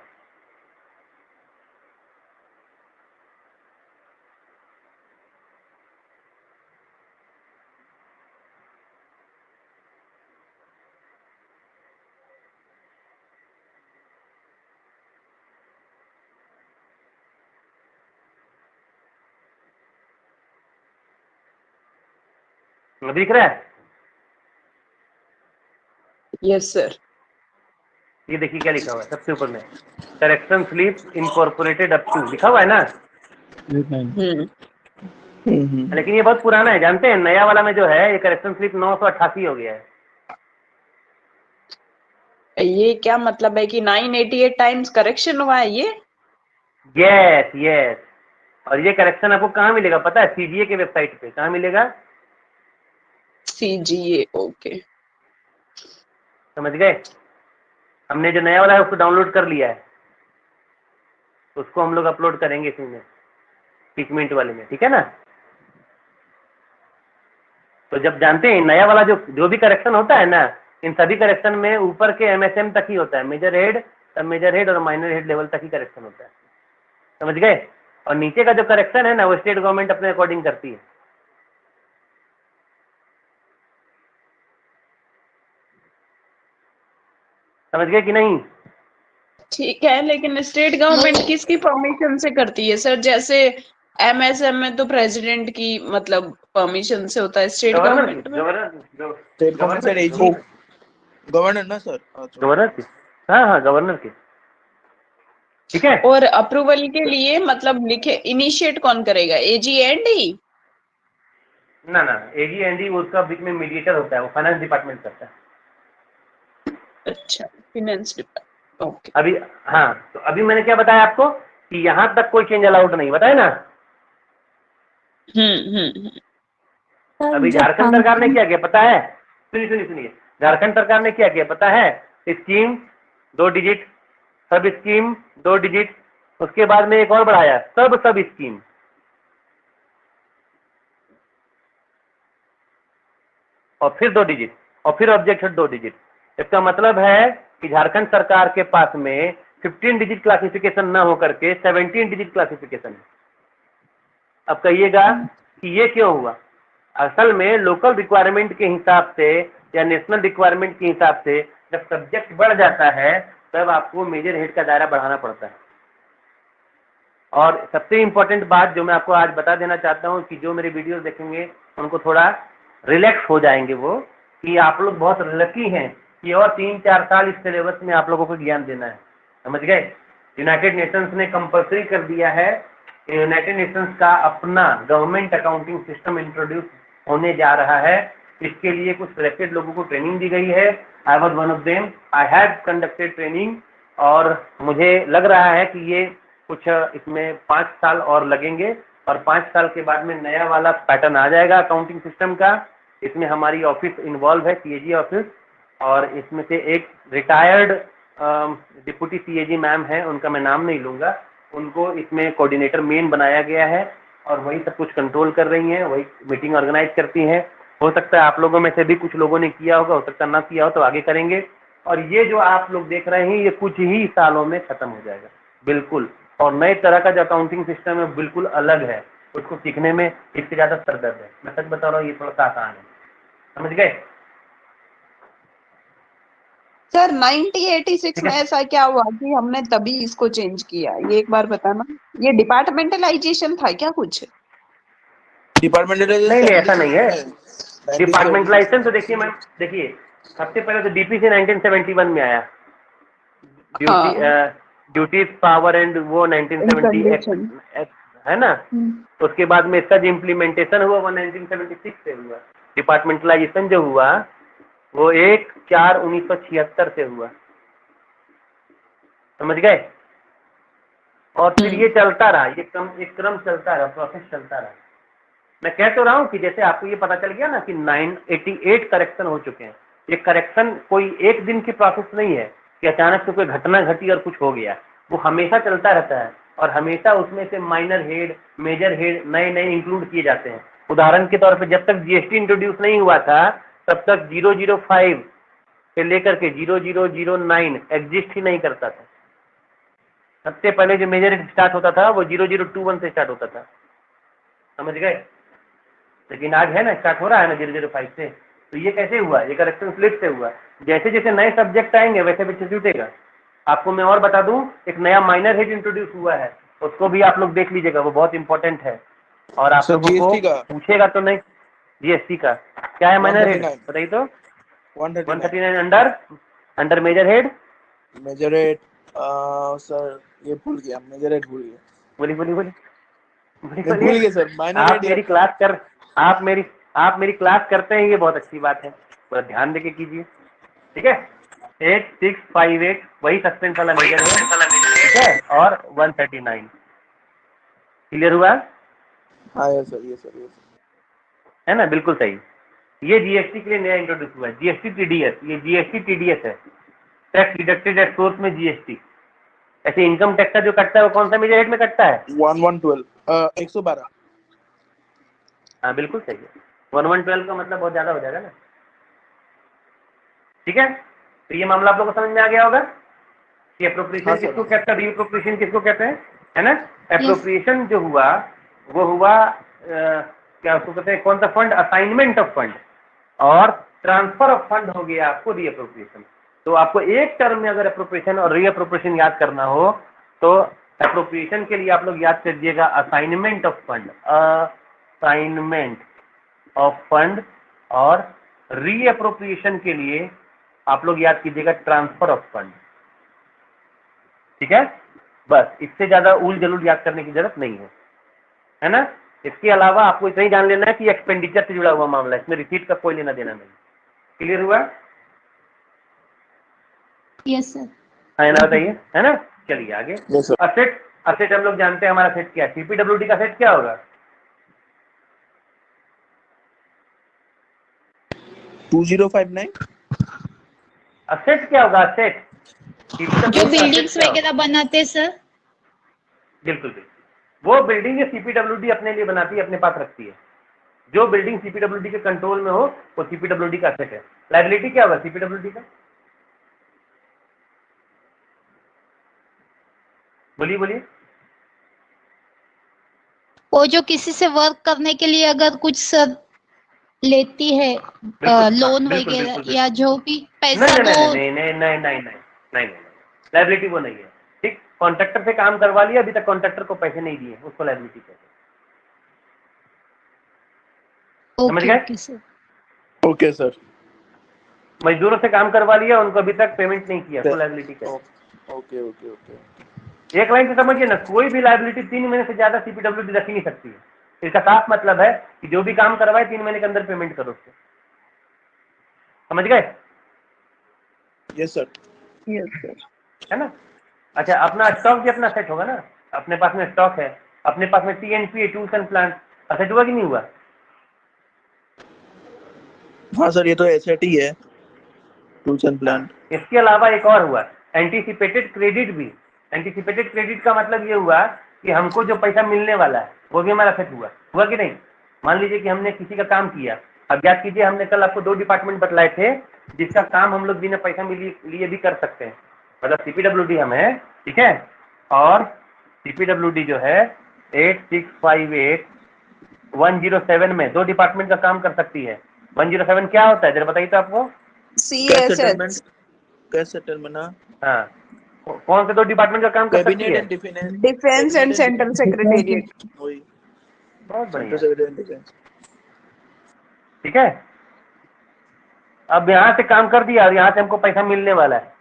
दिख रहा है? Yes sir. ये देखिए क्या लिखा हुआ है सबसे ऊपर में, correction slip incorporated up to लिखा हुआ है ना? लेकिन ये बहुत पुराना है, जानते हैं? नया वाला में जो है ये करेक्शन स्लिप 988 हो गया है। ये क्या मतलब है कि 988 टाइम्स करेक्शन हुआ है ये? Yes yes. और ये करेक्शन आपको कहाँ मिलेगा पता है? सीजीए के वेबसाइट पे। कहाँ मिलेगा? सीजीए, ओके, समझ गए? हमने जो नया वाला है उसको डाउनलोड कर लिया है, उसको हम लोग अपलोड करेंगे इसी में, पिगमेंट वाले में, ठीक है ना? तो जब जानते हैं नया वाला जो भी करेक्शन होता है ना, इन सभी करेक्शन में ऊपर के एमएसएम तक ही होता है, मेजर हेड, सब मेजर हेड और माइनर हेड लेवल तक ही करेक्शन होता है। समझ गए? और नीचे का जो करेक्शन है ना वो स्टेट गवर्नमेंट अपने अकॉर्डिंग करती है। समझ गए कि नहीं? ठीक है, लेकिन स्टेट गवर्नमेंट किसकी परमिशन से करती है सर? जैसे एमएसएम में तो प्रेसिडेंट की मतलब परमिशन से होता है, स्टेट गवर्नमेंट में स्टेट गवर्नमेंट से एजी गवर्नर ना सर? गवर्नर की, हाँ गवर्नर की, ठीक है। और अप्रूवल के लिए मतलब लिखे इनिशिएट कौन करेगा? एजी एंड ही? ना एजी एंडी उसका बीच में मीडिएटर होता है, वो फाइनेंस डिपार्टमेंट करता है। अच्छा, फाइनेंस डिपार्टमेंट, ओके। अभी हाँ, तो अभी मैंने क्या बताया आपको कि यहाँ तक कोई चेंज अलाउड नहीं, बताया ना? अभी झारखंड सरकार ने क्या किया पता है? सुनिए, झारखंड सरकार ने क्या किया पता है? स्कीम 2 डिजिट, सब स्कीम 2 डिजिट, उसके बाद में एक और बढ़ाया, सब स्कीम, और फिर 2 डिजिट, और फिर ऑब्जेक्ट 2 डिजिट। इसका मतलब है कि झारखंड सरकार के पास में 15 डिजिट क्लासिफिकेशन न होकर के 17 डिजिट क्लासिफिकेशन है। अब कहिएगा कि ये क्यों हुआ? असल में लोकल रिक्वायरमेंट के हिसाब से या नेशनल रिक्वायरमेंट के हिसाब से जब सब्जेक्ट बढ़ जाता है तब आपको मेजर हेड का दायरा बढ़ाना पड़ता है। और सबसे इम्पोर्टेंट बात जो मैं आपको आज बता देना चाहता हूँ कि जो मेरे वीडियो देखेंगे उनको थोड़ा रिलैक्स हो जाएंगे वो, कि आप लोग बहुत लकी हैं कि और 3-4 साल इस सिलेबस में आप लोगों को ज्ञान देना है। समझ गए? यूनाइटेड नेशंस ने कंपल्सरी कर दिया है, यूनाइटेड नेशंस का अपना गवर्नमेंट अकाउंटिंग सिस्टम इंट्रोड्यूस होने जा रहा है। इसके लिए कुछ सिलेक्टेड लोगों को ट्रेनिंग दी गई है। I was one of them, I have conducted training, और मुझे लग रहा है कि ये कुछ इसमें 5 साल और लगेंगे, और 5 साल के बाद में नया वाला पैटर्न आ जाएगा अकाउंटिंग सिस्टम का। इसमें हमारी ऑफिस इन्वॉल्व है, सीएजी ऑफिस, और इसमें से एक रिटायर्ड डिप्टी सीएजी मैम है, उनका मैं नाम नहीं लूँगा, उनको इसमें कोऑर्डिनेटर मेन बनाया गया है, और वही सब कुछ कंट्रोल कर रही हैं, वही मीटिंग ऑर्गेनाइज करती हैं। हो सकता है आप लोगों में से भी कुछ लोगों ने किया होगा, हो सकता है ना किया हो, तो आगे करेंगे। और ये जो आप लोग देख रहे हैं ये कुछ ही सालों में खत्म हो जाएगा बिल्कुल, और नए तरह का जो अकाउंटिंग सिस्टम है बिल्कुल अलग है, उसको सीखने में इससे ज़्यादा सरदर्द है। मैं सच बता रहा हूँ, ये थोड़ा सा आसान है। समझ गए? सर 1986 में ऐसा क्या हुआ कि हमने तभी इसको चेंज किया? ये एक बार बताना। ये डिपार्टमेंटलाइजेशन था क्या कुछ? डिपार्टमेंटलाइजेशन नहीं ऐसा नहीं है। डिपार्टमेंटलाइजेशन तो देखिए मैम, देखिए सबसे पहले तो डीपीसी 1971 में आया, ड्यूटीज पावर एंड वो 1970 है ना। उसके बाद में इसका जो इम्प्लीमेंटेशन हुआ वो 1976 से हुआ। डिपार्टमेंटलाइजेशन जो हुआ वो 1/4/1976 से हुआ। समझ गए? और फिर ये चलता रहा, ये क्रम चलता रहा, प्रोसेस चलता रहा। मैं कह तो रहा हूँ कि जैसे आपको ये पता चल गया ना कि 988 करेक्शन हो चुके हैं। ये करेक्शन कोई एक दिन की प्रोसेस नहीं है कि अचानक से कोई घटना घटी और कुछ हो गया, वो हमेशा चलता रहता है, और हमेशा उसमें से माइनर हेड, मेजर हेड नए इंक्लूड किए जाते हैं। उदाहरण के तौर पर जब तक जीएसटी इंट्रोड्यूस नहीं हुआ था तब तक 005 से लेकर के 0009 एग्जिस्ट ही नहीं करता था। सबसे पहले जो मेजर हेड स्टार्ट होता था वो 0021 से स्टार्ट होता था। समझ गए? लेकिन आज है ना, स्टार्ट हो रहा है ना 005 से। तो ये कैसे हुआ? ये करेक्शन स्लिप से हुआ। जैसे जैसे नए सब्जेक्ट आएंगे वैसे वैसे छूटेगा। आपको मैं और बता दूं, एक नया माइनर हेड इंट्रोड्यूस हुआ है, उसको भी आप लोग देख लीजिएगा, वो बहुत इंपॉर्टेंट है। और आप लोगों को पूछेगा तो नहीं, जीएसटी का क्या है माइनर हेड बताइए तो? 139 अंडर मेजर हेड सर ये भूल गया, मेजर हेड भूल गया। बोली मैं भूल गया सर, माइनर आप मेरी क्लास करते हैं, ये बहुत अच्छी बात है, पूरा ध्यान देके कीजिए, ठीक है। 8658 वही सस्पेंस वाला मेजर है, ठीक है, और 139 क्लियर हुआ हाँ yes sir, yes sir, yes है ना, बिल्कुल सही। ये जीएसटी के लिए नया इंट्रोड्यूस हुआ है, जीएसटी टीडीएस, ये जीएसटी टीडीएस है, टैक्स डिडक्टेड एट सोर्स में जीएसटी। ऐसे इनकम टैक्स का जो कटता है वो कौन सा मेजर हेड में कटता है? 112 हाँ बिल्कुल सही है, 1112 का मतलब बहुत ज्यादा हो जाएगा ना, ठीक है। तो ये मामला आप लोगों को समझ में आ गया होगा कि अप्रोप्रिएशन हाँ, सर। किसको कहते हैं, रीअप्रोप्रिएशन किसको कहते हैं, है ना। अप्रोप्रिएशन जो हुआ वो हुआ क्या उसको कहते हैं, कौन सा फंड, असाइनमेंट ऑफ फंड, और ट्रांसफर ऑफ फंड हो गया आपको रीअप्रोप्रिएशन। तो आपको एक टर्म में अगर अप्रोप्रिएशन और रीअप्रोप्रिएशन याद करना हो तो अप्रोप्रिएशन के लिए आप लोग याद करिएगा assignment of fund, assignment of fund, और रीअप्रोप्रिएशन के लिए आप लोग याद कीजिएगा ट्रांसफर ऑफ फंड, ठीक है। बस इससे ज्यादा उल जलूल याद करने की जरूरत नहीं है ना। इसके अलावा आपको इतना ही जान लेना है कि एक्सपेंडिचर से जुड़ा हुआ मामला है, इसमें रिसीट का कोई लेना देना नहीं। क्लियर हुआ? Yes sir. है ना, बताइए, है ना। चलिए आगे। Yes sir. असेट, असेट हम लोग जानते हैं हमारा सेट क्या है, सीपीडब्ल्यूडी का सेट क्या होगा? 2059 असेट क्या होगा? असेट जो बिल्डिंग्स वगैरह बनाते हैं सर। बिल्कुल बिल्कुल, वो बिल्डिंग ये सीपीडब्ल्यूडी अपने लिए बनाती है, अपने पास रखती है। जो बिल्डिंग सीपीडब्ल्यूडी के कंट्रोल में हो वो सीपीडब्ल्यूडी का असेट है। लायबिलिटी क्या होगा सीपीडब्ल्यूडी का? बोलिए बोलिए। वो जो किसी से वर्क करने के लिए अगर कुछ सर लेती है लोन बिल्कुल, वगैरह बिल्कुल, या जो भी पैसा नहीं नहीं वो नहीं नहीं नहीं नहीं नहीं नहीं नहीं, लायबिलिटी वो नहीं है। ठीक, कॉन्ट्रैक्टर से काम करवा लिया, अभी तक कॉन्ट्रैक्टर को पैसे नहीं दिए, उसको लायबिलिटी कहते हैं। समझ गए? Okay sir. Okay sir. मजदूरों से काम करवा लिया, उनको अभी तक पेमेंट नहीं किया, उसको लायबिलिटी कहते हैं। Okay okay okay. एक लाइन से समझिए ना, कोई भी लायबिलिटी 3 महीने से ज्यादा सीपीडब्ल्यूडी रख ही नहीं सकती है। इसका साफ मतलब है कि जो भी काम करवाए 3 महीने के अंदर पेमेंट करो उसको। समझ गए? Yes sir. Yes sir. है ना। अच्छा, अपना स्टॉक भी अपना सेट होगा ना, अपने पास में स्टॉक है, अपने पास में TNP tools and plant asset हुआ कि नहीं हुआ? हाँ सर, ये तो एसेट ही है, टूल्स एंड प्लांट। इसके अलावा एक और हुआ, एंटीसिपेटेड क्रेडिट भी। एंटीसिपेटेड क्रेडिट का मतलब ये हुआ कि हमको जो पैसा मिलने वाला है वो भी हमारा सेट हुआ कि नहीं। मान लीजिए कि हमने किसी का काम किया, अब याद कीजिए हमने कल आपको 2 डिपार्टमेंट बतलाए थे जिसका काम हम लोग बिना पैसा लिए भी कर सकते हैं, मतलब सीपीडब्ल्यूडी हम है, ठीक है। और सीपीडब्ल्यूडी जो है 8658-107 में 2 डिपार्टमेंट का काम कर सकती है। 107 क्या होता है जरा बताइए तो आपको। CSH cash settlement. हाँ, कौन से 2 डिपार्टमेंट का काम कर सकती कैबिनेट है? And defence. Defence and central secretariat. वही, बहुत सेंट्रल बढ़िया, सेक्रेटरी एंड डिफेंस। ठीक है। अब यहाँ से काम कर दिया और यहाँ से हमको पैसा मिलने वाला है,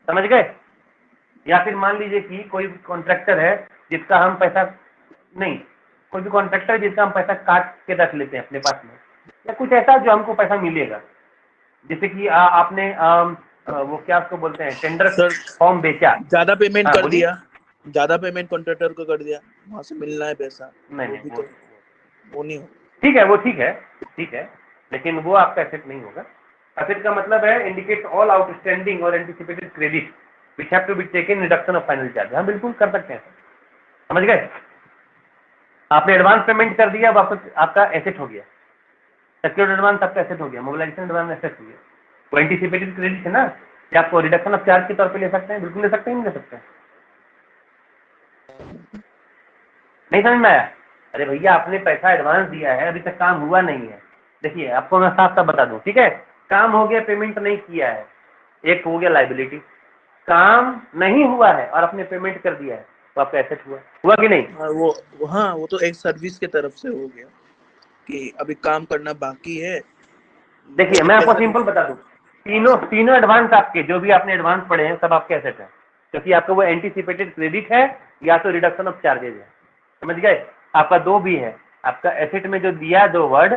समझ गए। या फिर मान लीजिए कि कोई कॉन्ट्रैक्टर है जिसका हम पैसा नहीं, कोई भी कॉन्ट्रैक्टर जिसका हम पैसा काट के रख लेते हैं अपने पास में, या कुछ ऐसा जो हमको पैसा मिलेगा, जैसे कि आपने वो क्या उसको बोलते हैं, टेंडर फॉर्म बेचा, ज्यादा पेमेंट हाँ, कर बोलिए। दिया, ज्यादा पेमेंट कॉन्ट्रैक्टर को कर दिया, वहां से मिलना है पैसा, नहीं वो नहीं, भी तो वो नहीं हो। ठीक है, वो ठीक है, ठीक है, लेकिन वो आपका एसेट नहीं होगा। एसेट का मतलब है इंडिकेट ऑल आउटस्टैंडिंग और anticipated credit which have to be taken reduction of final charge. हम बिल्कुल कर सकते हैं, समझ गए। आपने एडवांस पेमेंट कर दिया, वापस आपका एसेट हो गया, सेक्योर्ड एडवांस आपका एसेट हो गया, मोबिलाइजेशन एडवांस एसेट हो गया। वो एंटिसिपेटेड क्रेडिट है ना, कि आपको रिडक्शन ऑफ चार्ज के तौर पे ले सकते हैं, बिल्कुल ले सकते हैं, नहीं ले सकते हैं। नहीं समझ में आया? अरे भैया आपने पैसा एडवांस दिया है, अभी तक काम हुआ नहीं है। देखिए आपको मैं साफ साफ बता दूं, ठीक है, काम हो गया, पेमेंट नहीं किया है, एक हो गया लायबिलिटी। काम नहीं हुआ है और आपने पेमेंट कर दिया है, तो आपका एसेट हुआ कि नहीं? वो तो एक सर्विस के तरफ से हो गया कि अभी काम करना बाकी है। देखिए मैं आपको सिंपल बता दूं, तीनों एडवांस आपके जो भी आपने एडवांस पड़े हैं सब आपके एसेट है, क्योंकि आपका वो एंटीसिपेटेड क्रेडिट है या तो रिडक्शन ऑफ चार्जेज है, समझ गए। आपका 2 भी है। आपका एसेट में जो दिया 2 वर्ड,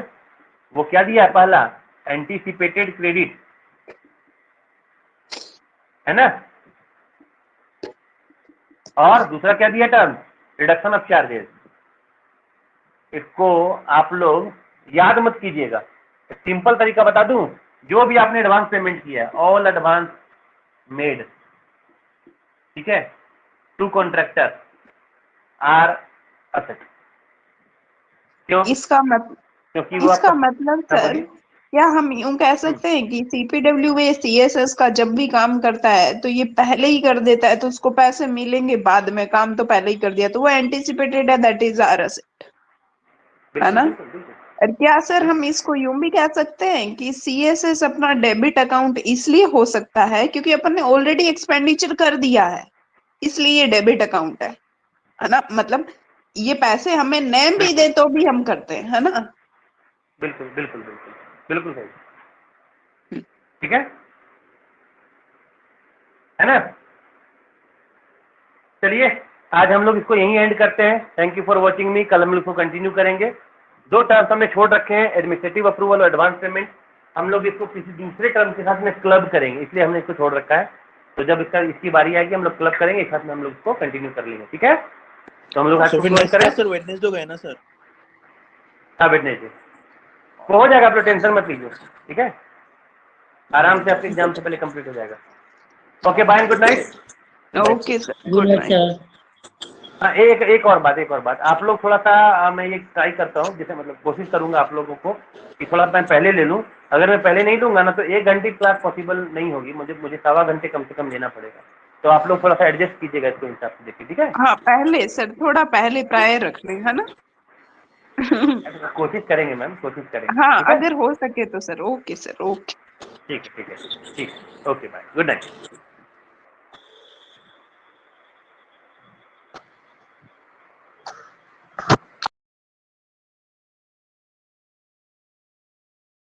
वो क्या दिया है? पहला एंटीसिपेटेड क्रेडिट, है ना, और दूसरा क्या दिया टर्म? Reduction of charges. इसको आप लोग याद मत कीजिएगा, सिंपल तरीका बता दूं, जो भी आपने एडवांस पेमेंट किया है, ऑल एडवांस मेड, ठीक है, टू कॉन्ट्रैक्टर आर असेट। क्यों? इसका मतलब सर, क्या हम यूं कह सकते हैं कि CPWA CSS का जब भी काम करता है तो ये पहले ही कर देता है, तो उसको पैसे मिलेंगे बाद में, काम तो पहले ही कर दिया, तो वो एंटीसिपेटेड है, दैट इज आर असेट, है ना? और क्या सर हम इसको यूं भी कह सकते हैं कि CSS अपना डेबिट अकाउंट इसलिए हो सकता है क्योंकि अपन ने ऑलरेडी एक्सपेंडिचर कर दिया है, इसलिए ये डेबिट अकाउंट है ना? मतलब ये पैसे हमें न भी दे तो भी हम करते हैं, है ना? बिल्कुल बिल्कुल बिल्कुल बिल्कुल सही, ठीक है ना? चलिए आज हम लोग इसको यहीं एंड करते हैं। थैंक यू फॉर वॉचिंग मी। कल हम लोग इसको कंटिन्यू करेंगे। 2 टर्म्स हमने छोड़ रखे हैं, एडमिनिस्ट्रेटिव अप्रूवल और एडवांस पेमेंट। हम लोग इसको किसी दूसरे टर्म के साथ में क्लब करेंगे, इसलिए हमने इसको छोड़ रखा है। तो जब इसकी बारी आएगी हम लोग क्लब करेंगे, एक साथ में हम लोग इसको कंटिन्यू कर लेंगे, ठीक है? तो हम लोग आज क्लोज करें सर। वेडनेसडे को है ना सर? हाँ, वेडनेसडे तो हो जाएगा, आप लोग टेंशन मत लीजिए, ठीक है? आराम से आपके एग्जाम से पहले कंप्लीट हो जाएगा। Okay, bye and good night. Okay sir, good night. हाँ, एक और बात, आप लोग थोड़ा सा, मैं ये ट्राई करता हूँ, जैसे मतलब कोशिश करूंगा आप लोगों को कि थोड़ा मैं पहले ले लूँ। अगर मैं पहले नहीं लूंगा ना तो 1 घंटे की क्लास पॉसिबल नहीं होगी, मुझे 1.25 घंटे कम से कम लेना पड़ेगा। तो आप लोग थोड़ा सा एडजस्ट कीजिएगा इसको हिसाब से देखिए, ठीक है? हाँ, पहले सर थोड़ा पहले प्रायर रख लें, है ना? कोशिश करेंगे मैम, कोशिश करेंगे। हाँ, ठीक है? अगर हो सके तो सर। Okay sir, okay. ठीक है, ओके, बाय, गुड नाइट।